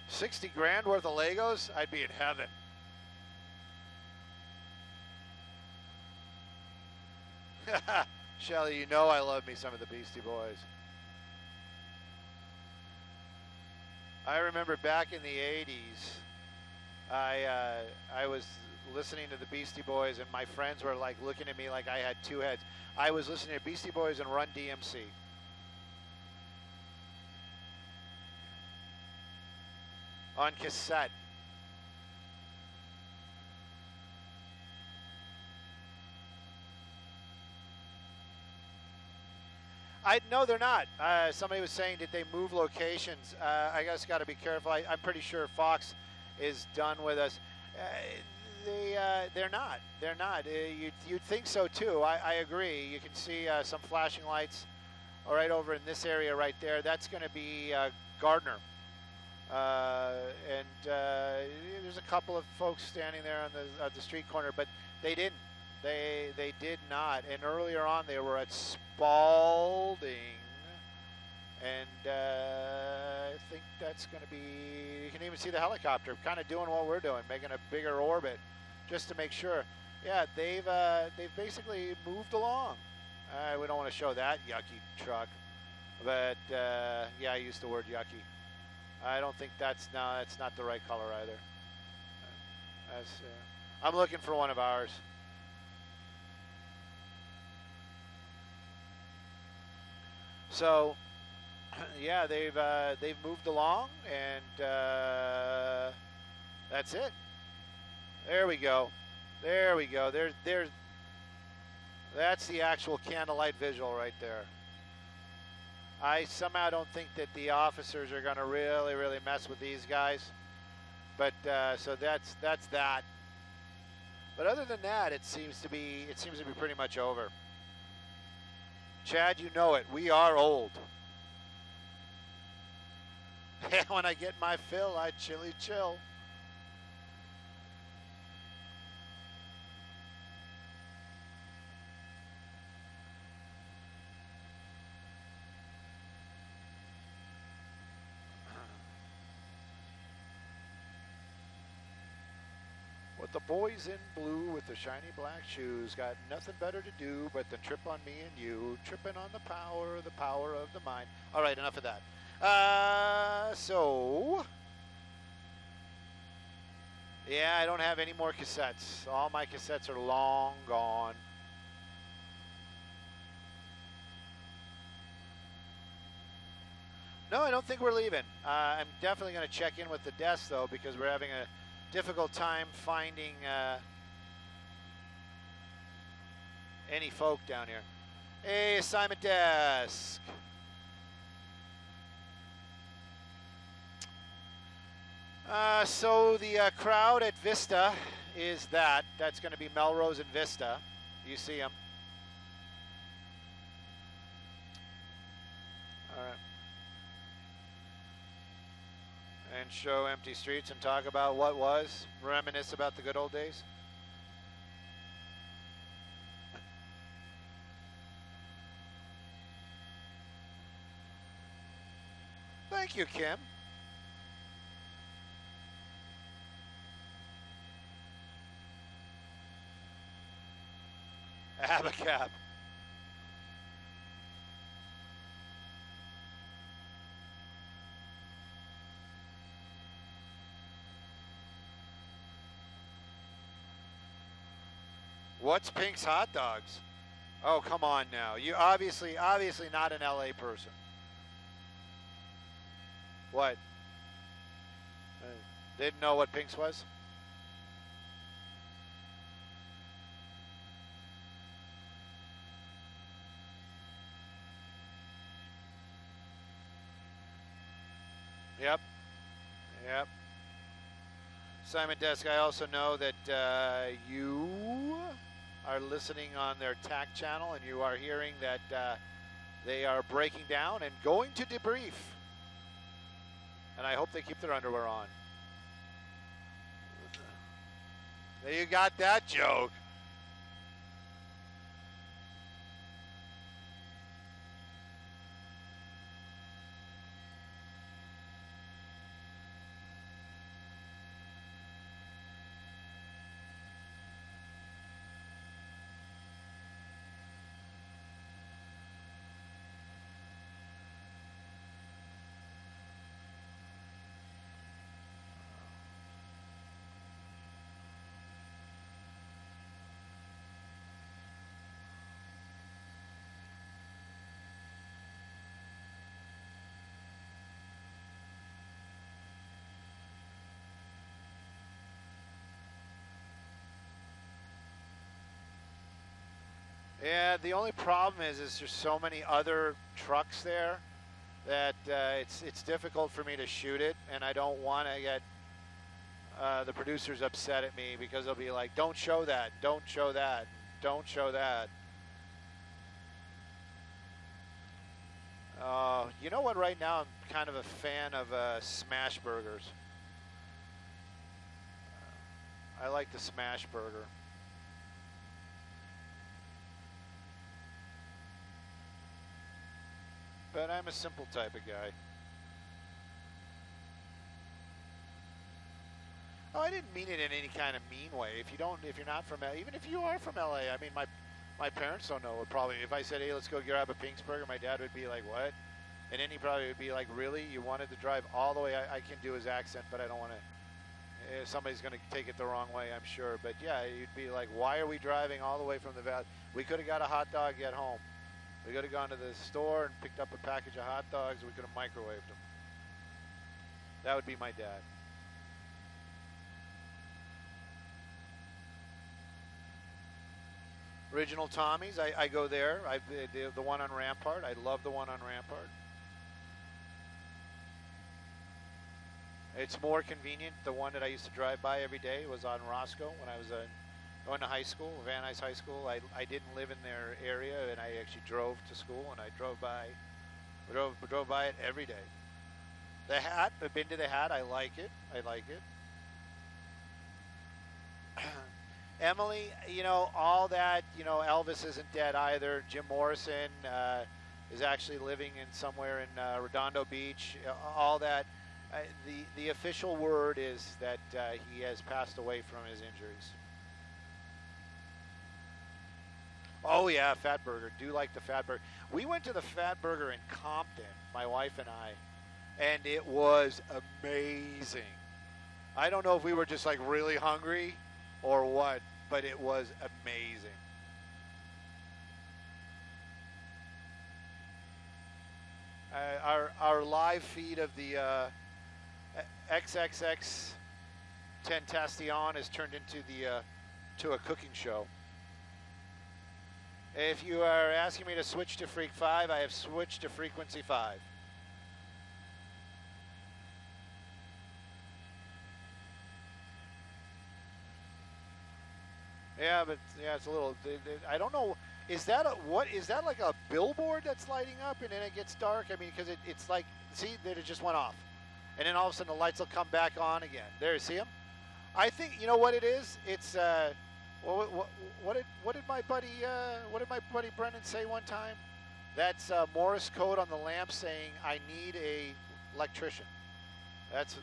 $60 grand worth of Legos? I'd be in heaven. Shelly, you know I love me some of the Beastie Boys. I remember back in the 80s, I was listening to the Beastie Boys, and my friends were like looking at me like I had two heads. I was listening to Beastie Boys and Run DMC. On cassette. No, they're not. Somebody was saying, did they move locations? I guess got to be careful. I'm pretty sure Fox is done with us. They're not. They're not. You'd think so too. I agree. You can see some flashing lights right over in this area right there. That's going to be Gardner. And there's a couple of folks standing there on the street corner, but they didn't. They did not. And earlier on, they were at Spalding, and I think that's going to be. You can even see the helicopter, kind of doing what we're doing, making a bigger orbit, just to make sure. Yeah, they've basically moved along. We don't want to show that yucky truck, but yeah, I used the word yucky. I don't think that's not the right color either. I'm looking for one of ours. So, yeah, they've moved along, and that's it. There we go. There we go. That's the actual candlelight visual right there. I somehow don't think that the officers are going to really mess with these guys, but so that's that. But other than that, it seems to be pretty much over. Chad, you know it. We are old. When I get my fill, I chilly chill. What the boys in blue with the shiny black shoes got nothing better to do but to trip on me and you, tripping on the power of the mind. All right, enough of that. So, yeah, I don't have any more cassettes. All my cassettes are long gone. No, I don't think we're leaving. I'm definitely going to check in with the desk, though, because we're having a difficult time finding any folk down here. Hey, assignment desk. So the crowd at Vista is that's going to be Melrose and Vista. You see them. All right. And show empty streets and talk about what was, reminisce about the good old days. Thank you, Kim. Abacab. What's Pink's Hot Dogs? Oh, come on now. You obviously not an LA person. What? Didn't know what Pink's was? Yep. Yep. Simon Desk, I also know that you are listening on their TAC channel, and you are hearing that they are breaking down and going to debrief. And I hope they keep their underwear on. You got that joke. Yeah, the only problem is there's so many other trucks there that it's difficult for me to shoot it, and I don't want to get the producers upset at me because they'll be like, "Don't show that, don't show that, don't show that." You know what? Right now, I'm kind of a fan of smash burgers. I like the smash burger. But I'm a simple type of guy. Oh, I didn't mean it in any kind of mean way. If you're not from, even if you are from LA, I mean, my parents don't know. Probably, if I said, "Hey, let's go grab a Pink's Burger," my dad would be like, "What?" And then he probably would be like, "Really? You wanted to drive all the way?" I can do his accent, but I don't want to. Somebody's going to take it the wrong way, I'm sure. But yeah, you'd be like, "Why are we driving all the way from the valley? We could have got a hot dog at home. We could have gone to the store and picked up a package of hot dogs. We could have microwaved them." That would be my dad. Original Tommy's, I go there. The one on Rampart. I love the one on Rampart. It's more convenient. The one that I used to drive by every day was on Roscoe when I was going to high school, Van Nuys High School. I didn't live in their area, and I actually drove to school, and I drove by it every day. The Hat, I've been to the Hat. I like it. I like it. Emily, all that, Elvis isn't dead either. Jim Morrison is actually living in somewhere in Redondo Beach. All that. The official word is that he has passed away from his injuries. Oh, yeah, Fat Burger. Do like the Fat Burger. We went to the Fat Burger in Compton, my wife and I, and it was amazing. I don't know if we were just like really hungry or what, but it was amazing. Our live feed of the XXXTentacion has turned into to a cooking show. If you are asking me to switch to Freak 5, I have switched to Frequency 5. Yeah, but yeah, it's a little. I don't know. Is that like a billboard that's lighting up and then it gets dark? I mean, because it's like, see, that it just went off, and then all of a sudden the lights will come back on again. There, you see them? I think you know what it is. It's what did my buddy Brendan say one time? That's Morse code on the lamp saying I need a electrician. That's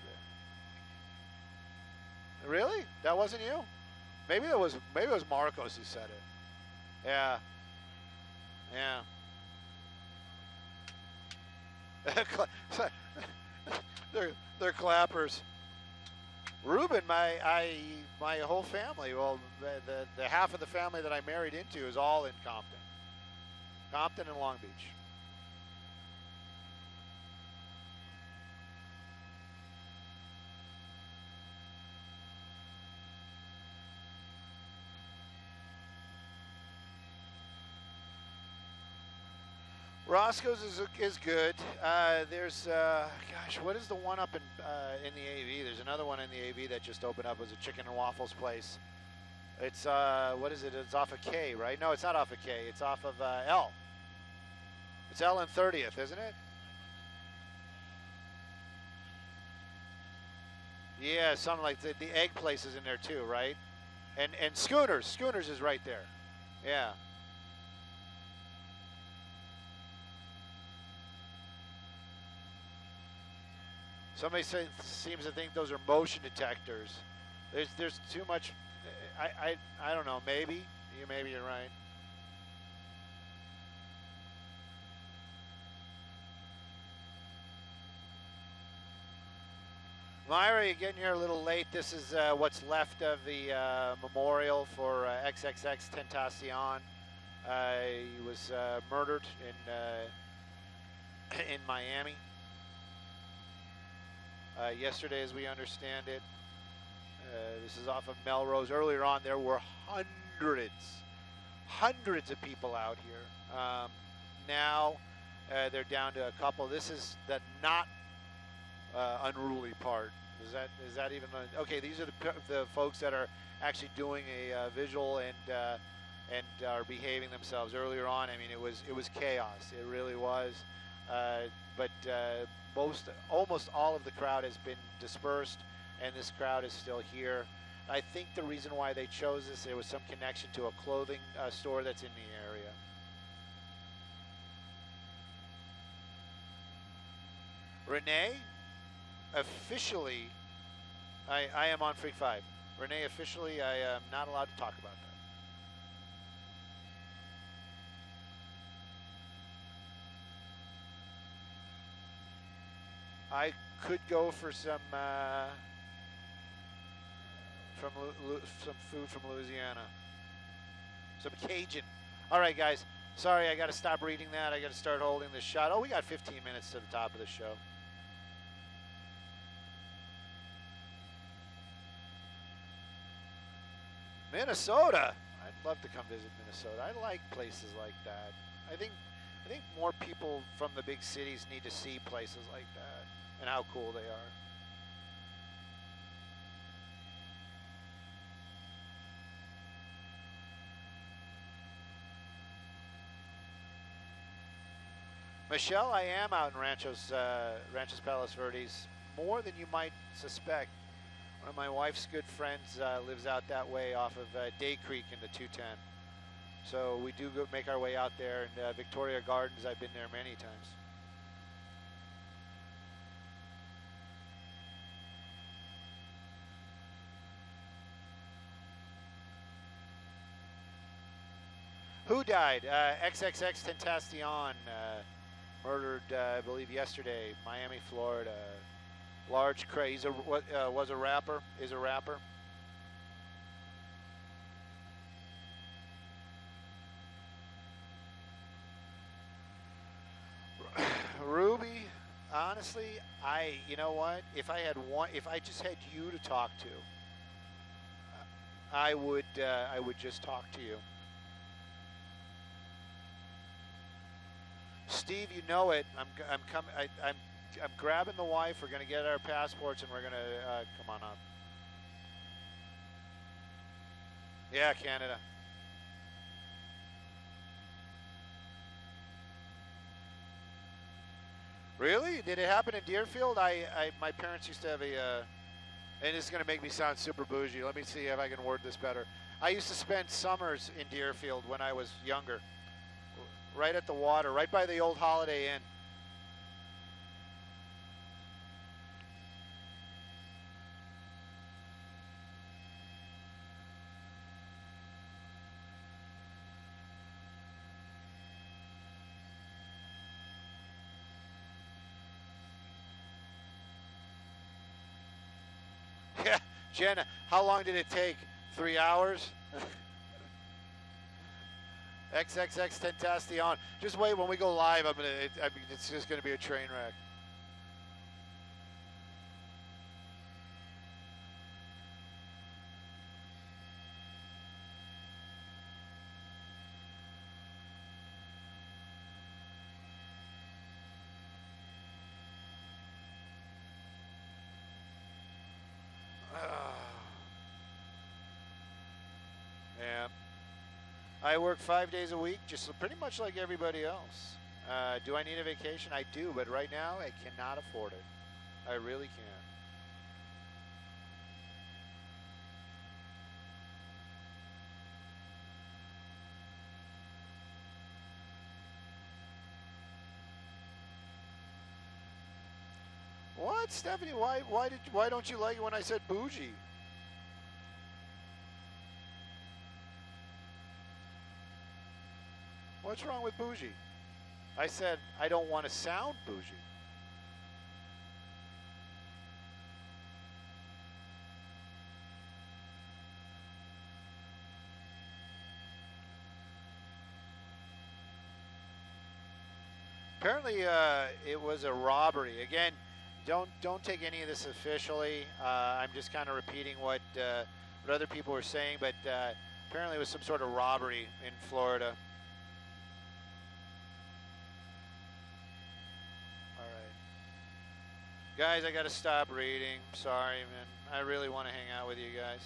really, that wasn't you? Maybe it was Marcos who said it. Yeah. they're clappers. Ruben, my whole family, well, the half of the family that I married into is all in Compton and Long Beach. Roscoe's is good. There's gosh, what is the one up in the AV? There's another one in the AV that just opened up. It was a chicken and waffles place. It's what is it? It's off of K, right? No, it's not off of K. It's off of L. It's L and 30th, isn't it? Yeah, something like the egg place is in there too, right? And Schooners is right there. Yeah. Somebody seems to think those are motion detectors. There's too much. I don't know. Maybe you're right. Myra, you're getting here a little late. This is what's left of the memorial for XXXTentacion. He was murdered in Miami. Yesterday, as we understand it, hundreds of people out here. Now they're down to a couple. This is the not unruly part. Is that even okay? These are the folks that are actually doing a visual and are behaving themselves. Earlier on, I mean, it was chaos. It really was. But almost all of the crowd has been dispersed, and this crowd is still here. I think the reason why they chose this, there was some connection to a clothing store that's in the area. Renee, officially, I am on Freak 5. Renee, officially, I am not allowed to talk about that. I could go for some food from Louisiana, some Cajun. All right, guys. Sorry, I got to stop reading that. I got to start holding this shot. Oh, we got 15 minutes to the top of the show. Minnesota. I'd love to come visit Minnesota. I like places like that. I think more people from the big cities need to see places like that and how cool they are. Michelle, I am out in Ranchos Palos Verdes, more than you might suspect. One of my wife's good friends lives out that way off of Day Creek in the 210. So we do make our way out there, and Victoria Gardens, I've been there many times. Who died? XXXTentacion, murdered, I believe, yesterday, Miami, Florida. Large craze. Was a rapper. Is a rapper. Ruby, honestly, you know what? If I just had you to talk to, I would just talk to you. Steve, you know it. I'm coming. I'm grabbing the wife. We're going to get our passports, and we're going to come on up. Yeah, Canada. Really? Did it happen in Deerfield? My parents used to have a, and this is going to make me sound super bougie. Let me see if I can word this better. I used to spend summers in Deerfield when I was younger, right at the water, right by the old Holiday Inn. Yeah, Jenna, how long did it take? 3 hours? XXXTentacion. Just wait, when we go live, it's just gonna be a train wreck. Yeah. I work 5 days a week, just pretty much like everybody else. Do I need a vacation? I do, but right now I cannot afford it. I really can't. What, Stephanie? Why don't you like it when I said bougie? What's wrong with bougie? I said I don't want to sound bougie. Apparently, it was a robbery. Again, don't take any of this officially. I'm just kind of repeating what other people were saying, but Apparently it was some sort of robbery in Florida. All right. Guys, I got to stop reading. Sorry, man. I really want to hang out with you guys.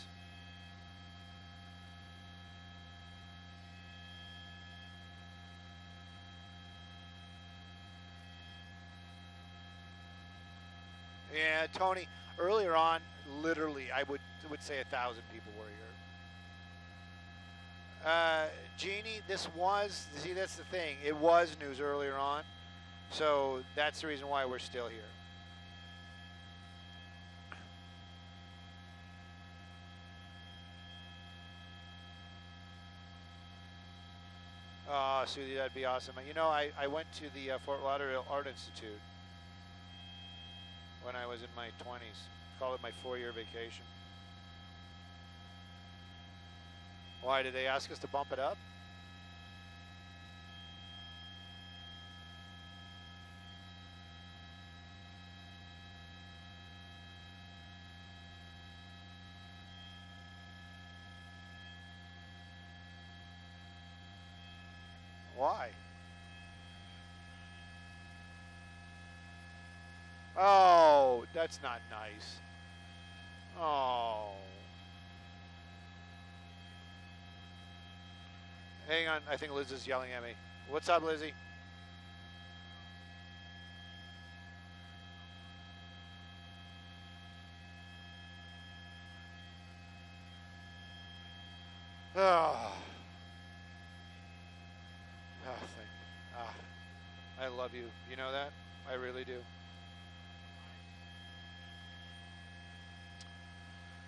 Yeah, Tony, earlier on, literally, I would say 1,000 people were here. Jeannie, this was, see, that's the thing. It was news earlier on, so that's the reason why we're still here. Oh, Susie, that'd be awesome. You know, I went to the Fort Lauderdale Art Institute when I was in my 20s. Call it my 4-year vacation. Why, did they ask us to bump it up? Why? Oh, that's not nice. Oh. Hang on, I think Liz is yelling at me. What's up, Lizzie? Oh. I love you. You know that? I really do.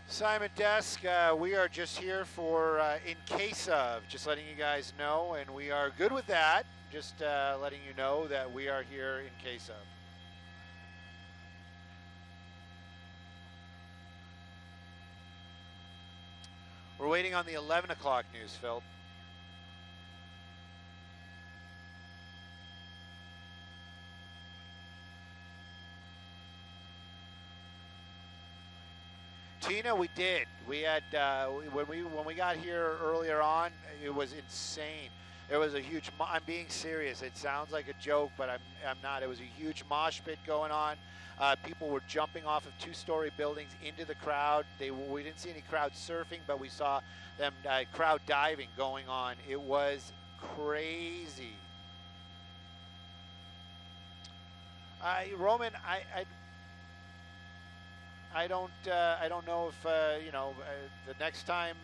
Simon Desk, we are just here for in case of, just letting you guys know, and we are good with that. Just letting you know that we are here in case of. We're waiting on the 11 o'clock news, Phil. Tina, we did. We had when we got here earlier on, it was insane. There was a huge. I'm being serious. It sounds like a joke, but I'm not. It was a huge mosh pit going on. People were jumping off of 2-story buildings into the crowd. We didn't see any crowd surfing, but we saw them crowd diving going on. It was crazy. Roman, I don't know if the next time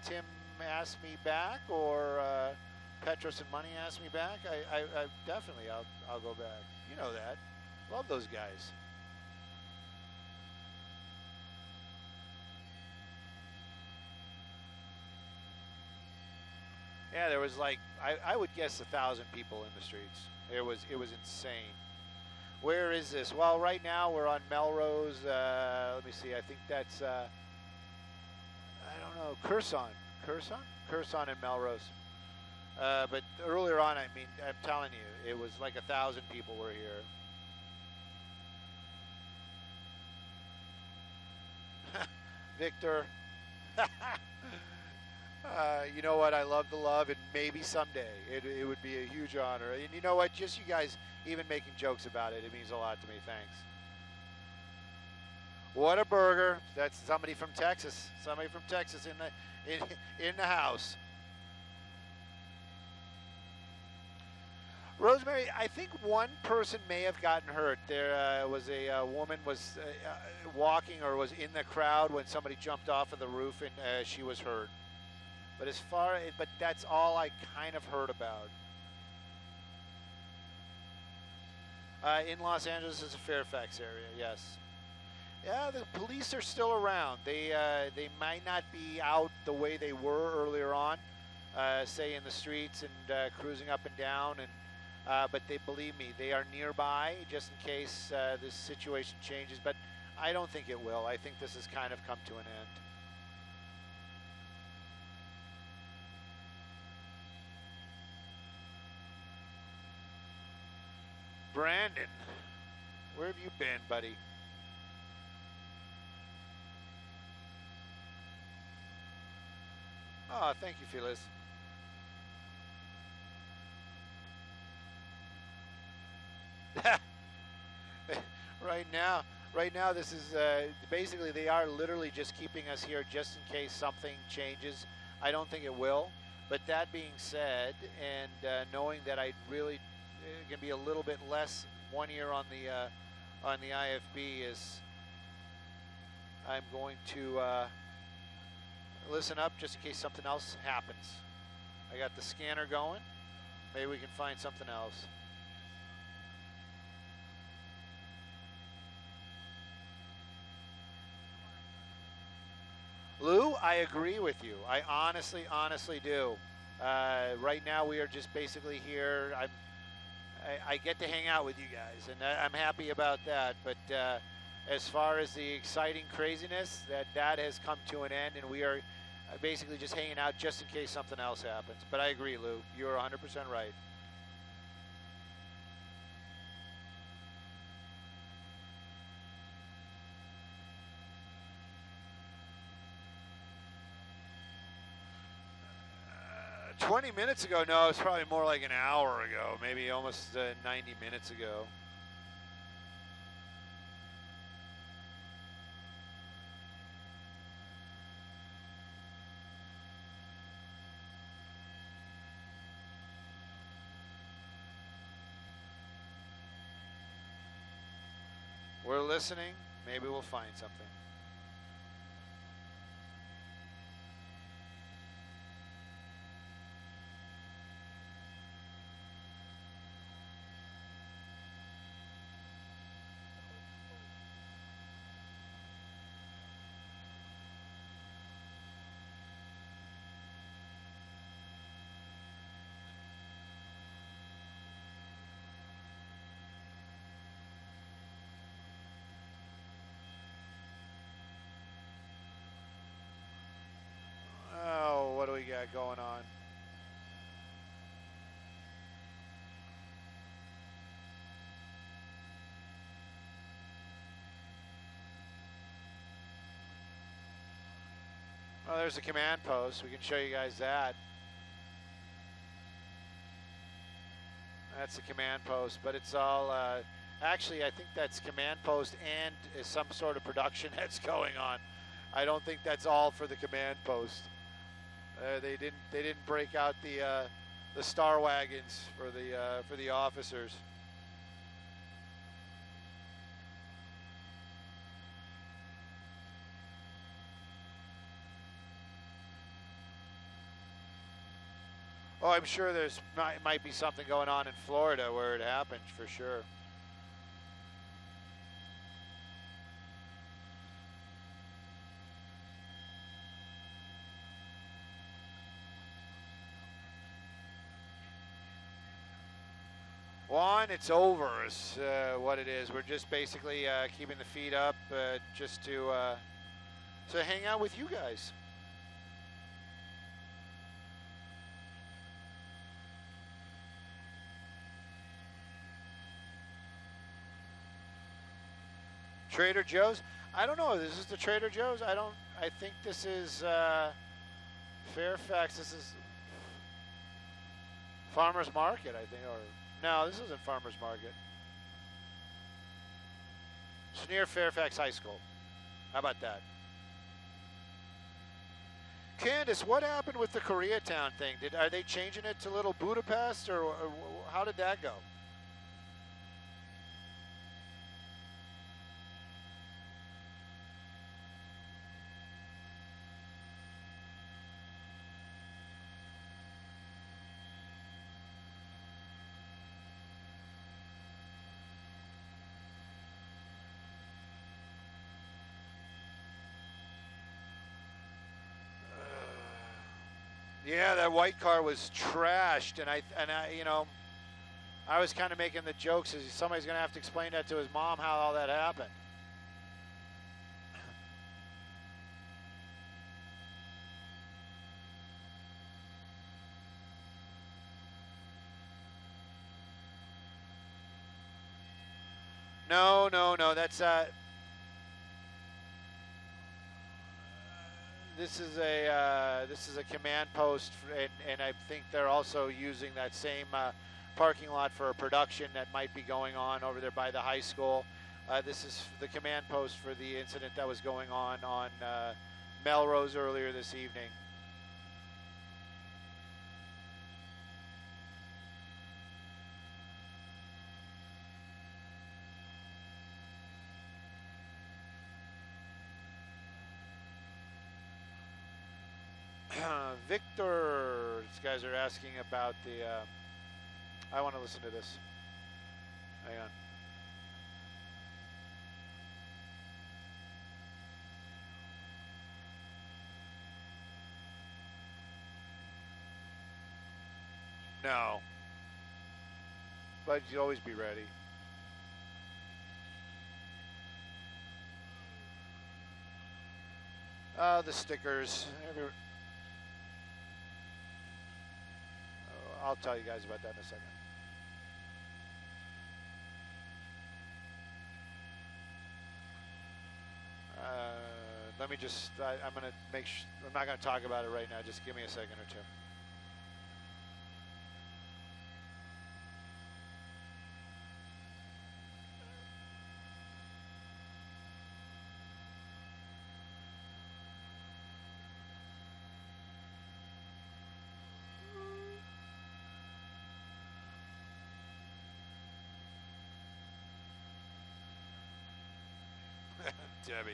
Tim asks me back or Petros and Money asks me back, I definitely I'll go back. You know that. Love those guys. Yeah, there was like I would guess 1,000 people in the streets. It was insane. Where is this? Well, right now we're on Melrose. Let me see. I think that's, I don't know, Curson and Melrose. But earlier on, I mean, I'm telling you, it was like 1,000 people were here. Victor. You know what? I love the love, and maybe someday it would be a huge honor. And you know what? Just you guys even making jokes about it, it means a lot to me. Thanks. What a burger! That's somebody from Texas. Somebody from Texas in the house. Rosemary, I think one person may have gotten hurt. There was a woman was walking or was in the crowd when somebody jumped off of the roof, and she was hurt. But that's all I kind of heard about. In Los Angeles is a Fairfax area, yes. Yeah, the police are still around. They might not be out the way they were earlier on, say in the streets and cruising up and down, but believe me, they are nearby just in case this situation changes. But I don't think it will. I think this has kind of come to an end. Brandon, where have you been, buddy? Oh, thank you, Phyllis. Right now, this is basically they are literally just keeping us here just in case something changes. I don't think it will. But that being said, and knowing that I really going to be a little bit less 1 year on the IFB, is I'm going to listen up just in case something else happens. I got the scanner going. Maybe we can find something else. Lou, I agree with you. I honestly do. Right now, we are just basically here. I get to hang out with you guys, and I'm happy about that. But as far as the exciting craziness, that has come to an end, and we are basically just hanging out just in case something else happens. But I agree, Lou. You are 100% right. Uh, 20 minutes ago? No, it's probably more like an hour ago, maybe almost 90 minutes ago. We're listening. Maybe we'll find something. Oh, what do we got going on? Well, there's a command post. We can show you guys that. That's the command post, but it's all, actually, I think that's command post and some sort of production that's going on. I don't think that's all for the command post. They didn't break out the star wagons for the officers. Oh, I'm sure there's might be something going on in Florida where it happened for sure. Juan, it's over is what it is. We're just basically keeping the feet up just to hang out with you guys. Trader Joe's? I don't know. This is the Trader Joe's? I think this is Fairfax. This is Farmer's Market, I think. Or no, this isn't Farmer's Market. It's near Fairfax High School. How about that? Candace, what happened with the Koreatown thing? Are they changing it to Little Budapest, or how did that go? Yeah, that white car was trashed, and I, you know, I was kind of making the jokes as somebody's going to have to explain that to his mom how all that happened. No, that's This is a command post, and I think they're also using that same parking lot for a production that might be going on over there by the high school. This is the command post for the incident that was going on Melrose earlier this evening. Victor, these guys are asking about the, I want to listen to this. Hang on. No. But you'd always be ready. The stickers. I'll tell you guys about that in a second. Let me just, I'm going to make sure, I'm not going to talk about it right now. Just give me a second or two. Debbie.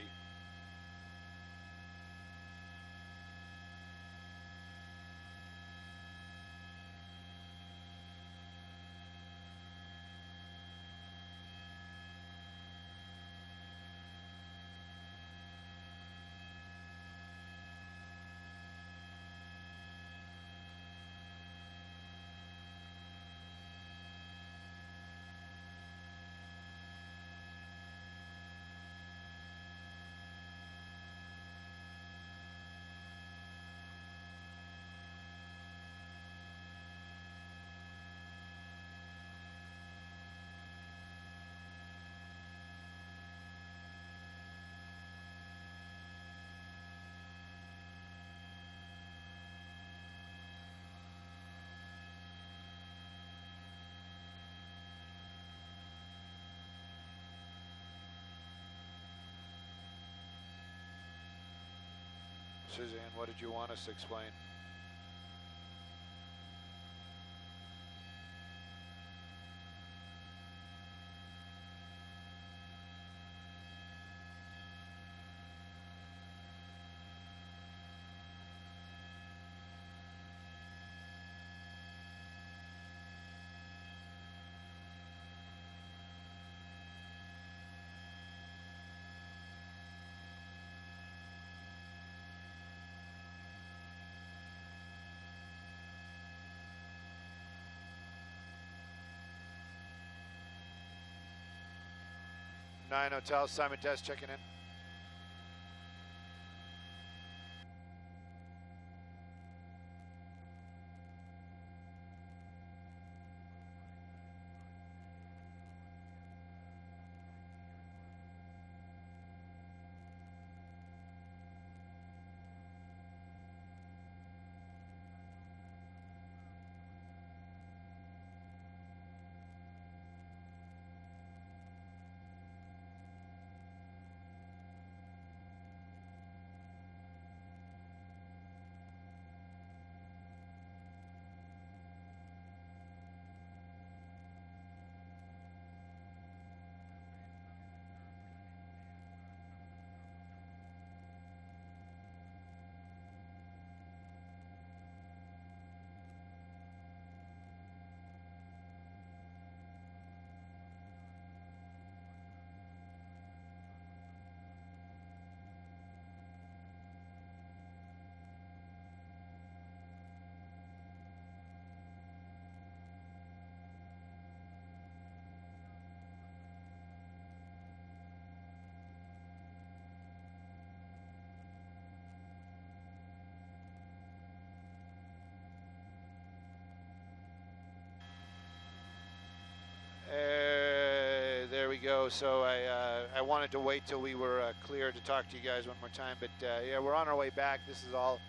Suzanne, what did you want us to explain? Nine Hotel, Simon Test checking in. there we go. So I wanted to wait till we were clear to talk to you guys one more time. But yeah, we're on our way back. This is all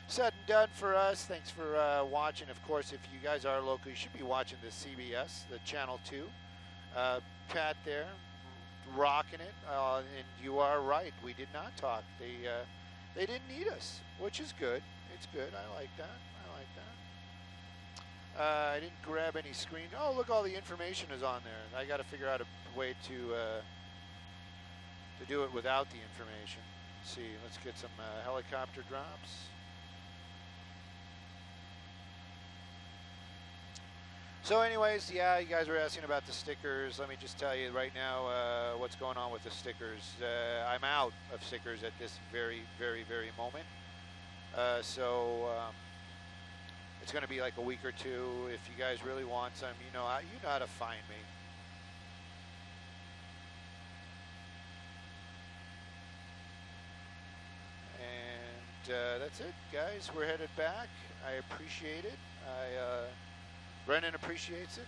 said and done for us. Thanks for watching. Of course, if you guys are local, you should be watching the CBS, the Channel 2. Pat there, rocking it. And you are right. We did not talk. They didn't need us, which is good. It's good. I like that. I like that. I didn't grab any screen. Oh, look, all the information is on there. I got to figure out a way to do it without the information. Let's see. Let's get some helicopter drops. So anyways, yeah, you guys were asking about the stickers. Let me just tell you right now what's going on with the stickers. I'm out of stickers at this very, very, very moment. So it's going to be like a week or two. If you guys really want some, you know how to find me. And that's it, guys. We're headed back. I appreciate it. Brendan appreciates it,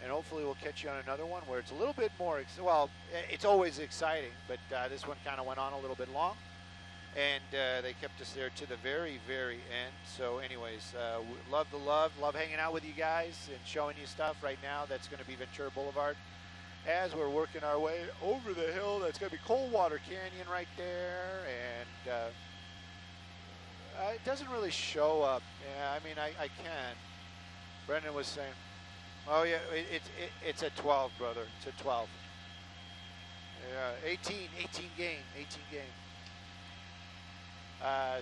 and hopefully we'll catch you on another one where it's a little bit more, well, it's always exciting, but this one kind of went on a little bit long, and they kept us there to the very, very end. So anyways, love the love hanging out with you guys and showing you stuff right now. That's going to be Ventura Boulevard as we're working our way over the hill. That's going to be Coldwater Canyon right there, and it doesn't really show up. Yeah, I mean, I can. Brendan was saying, oh yeah, it's a 12, brother. It's a 12. Yeah, 18 game.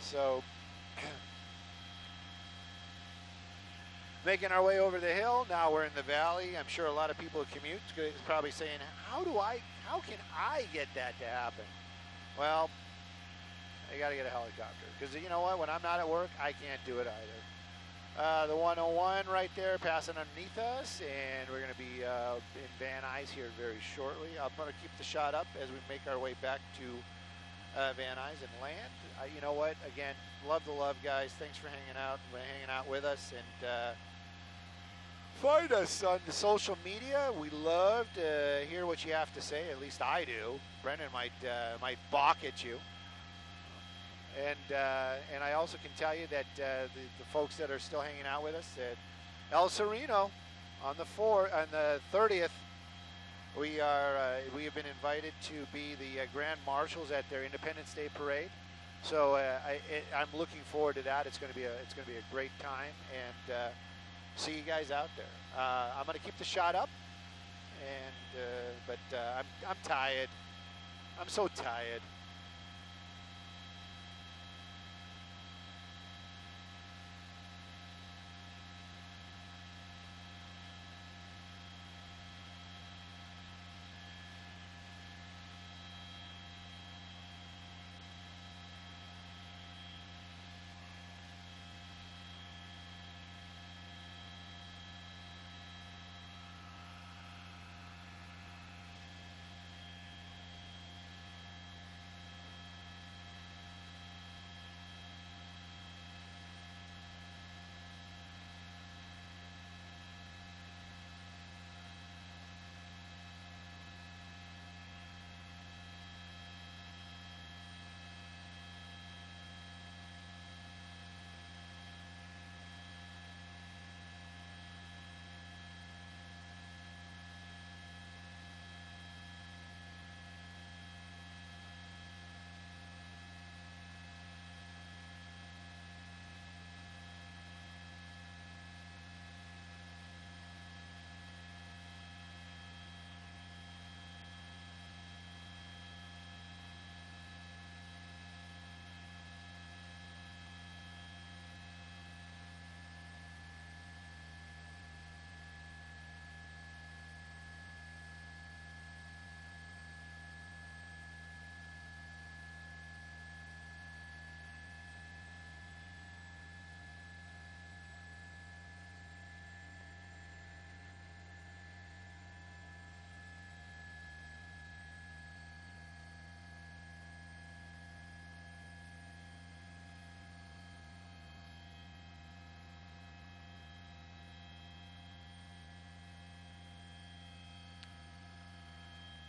So making our way over the hill. Now we're in the valley. I'm sure a lot of people who commute is probably saying, how can I get that to happen? Well, I got to get a helicopter, because you know what? When I'm not at work, I can't do it either. The 101 right there passing underneath us, and we're going to be in Van Nuys here very shortly. I'm going to keep the shot up as we make our way back to Van Nuys and land. You know what? Again, love the love, guys. Thanks for hanging out with us, and find us on the social media. We love to hear what you have to say. At least I do. Brendan might balk at you. And I also can tell you that the folks that are still hanging out with us at El Sereno on the 30th, we have been invited to be the Grand Marshals at their Independence Day parade. So I'm looking forward to that. It's going to be a great time, and see you guys out there. I'm going to keep the shot up, but I'm tired. I'm so tired.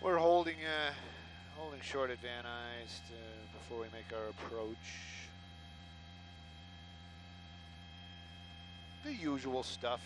We're holding short at Van Nuys before we make our approach. The usual stuff.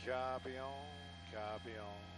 Copy on, copy on.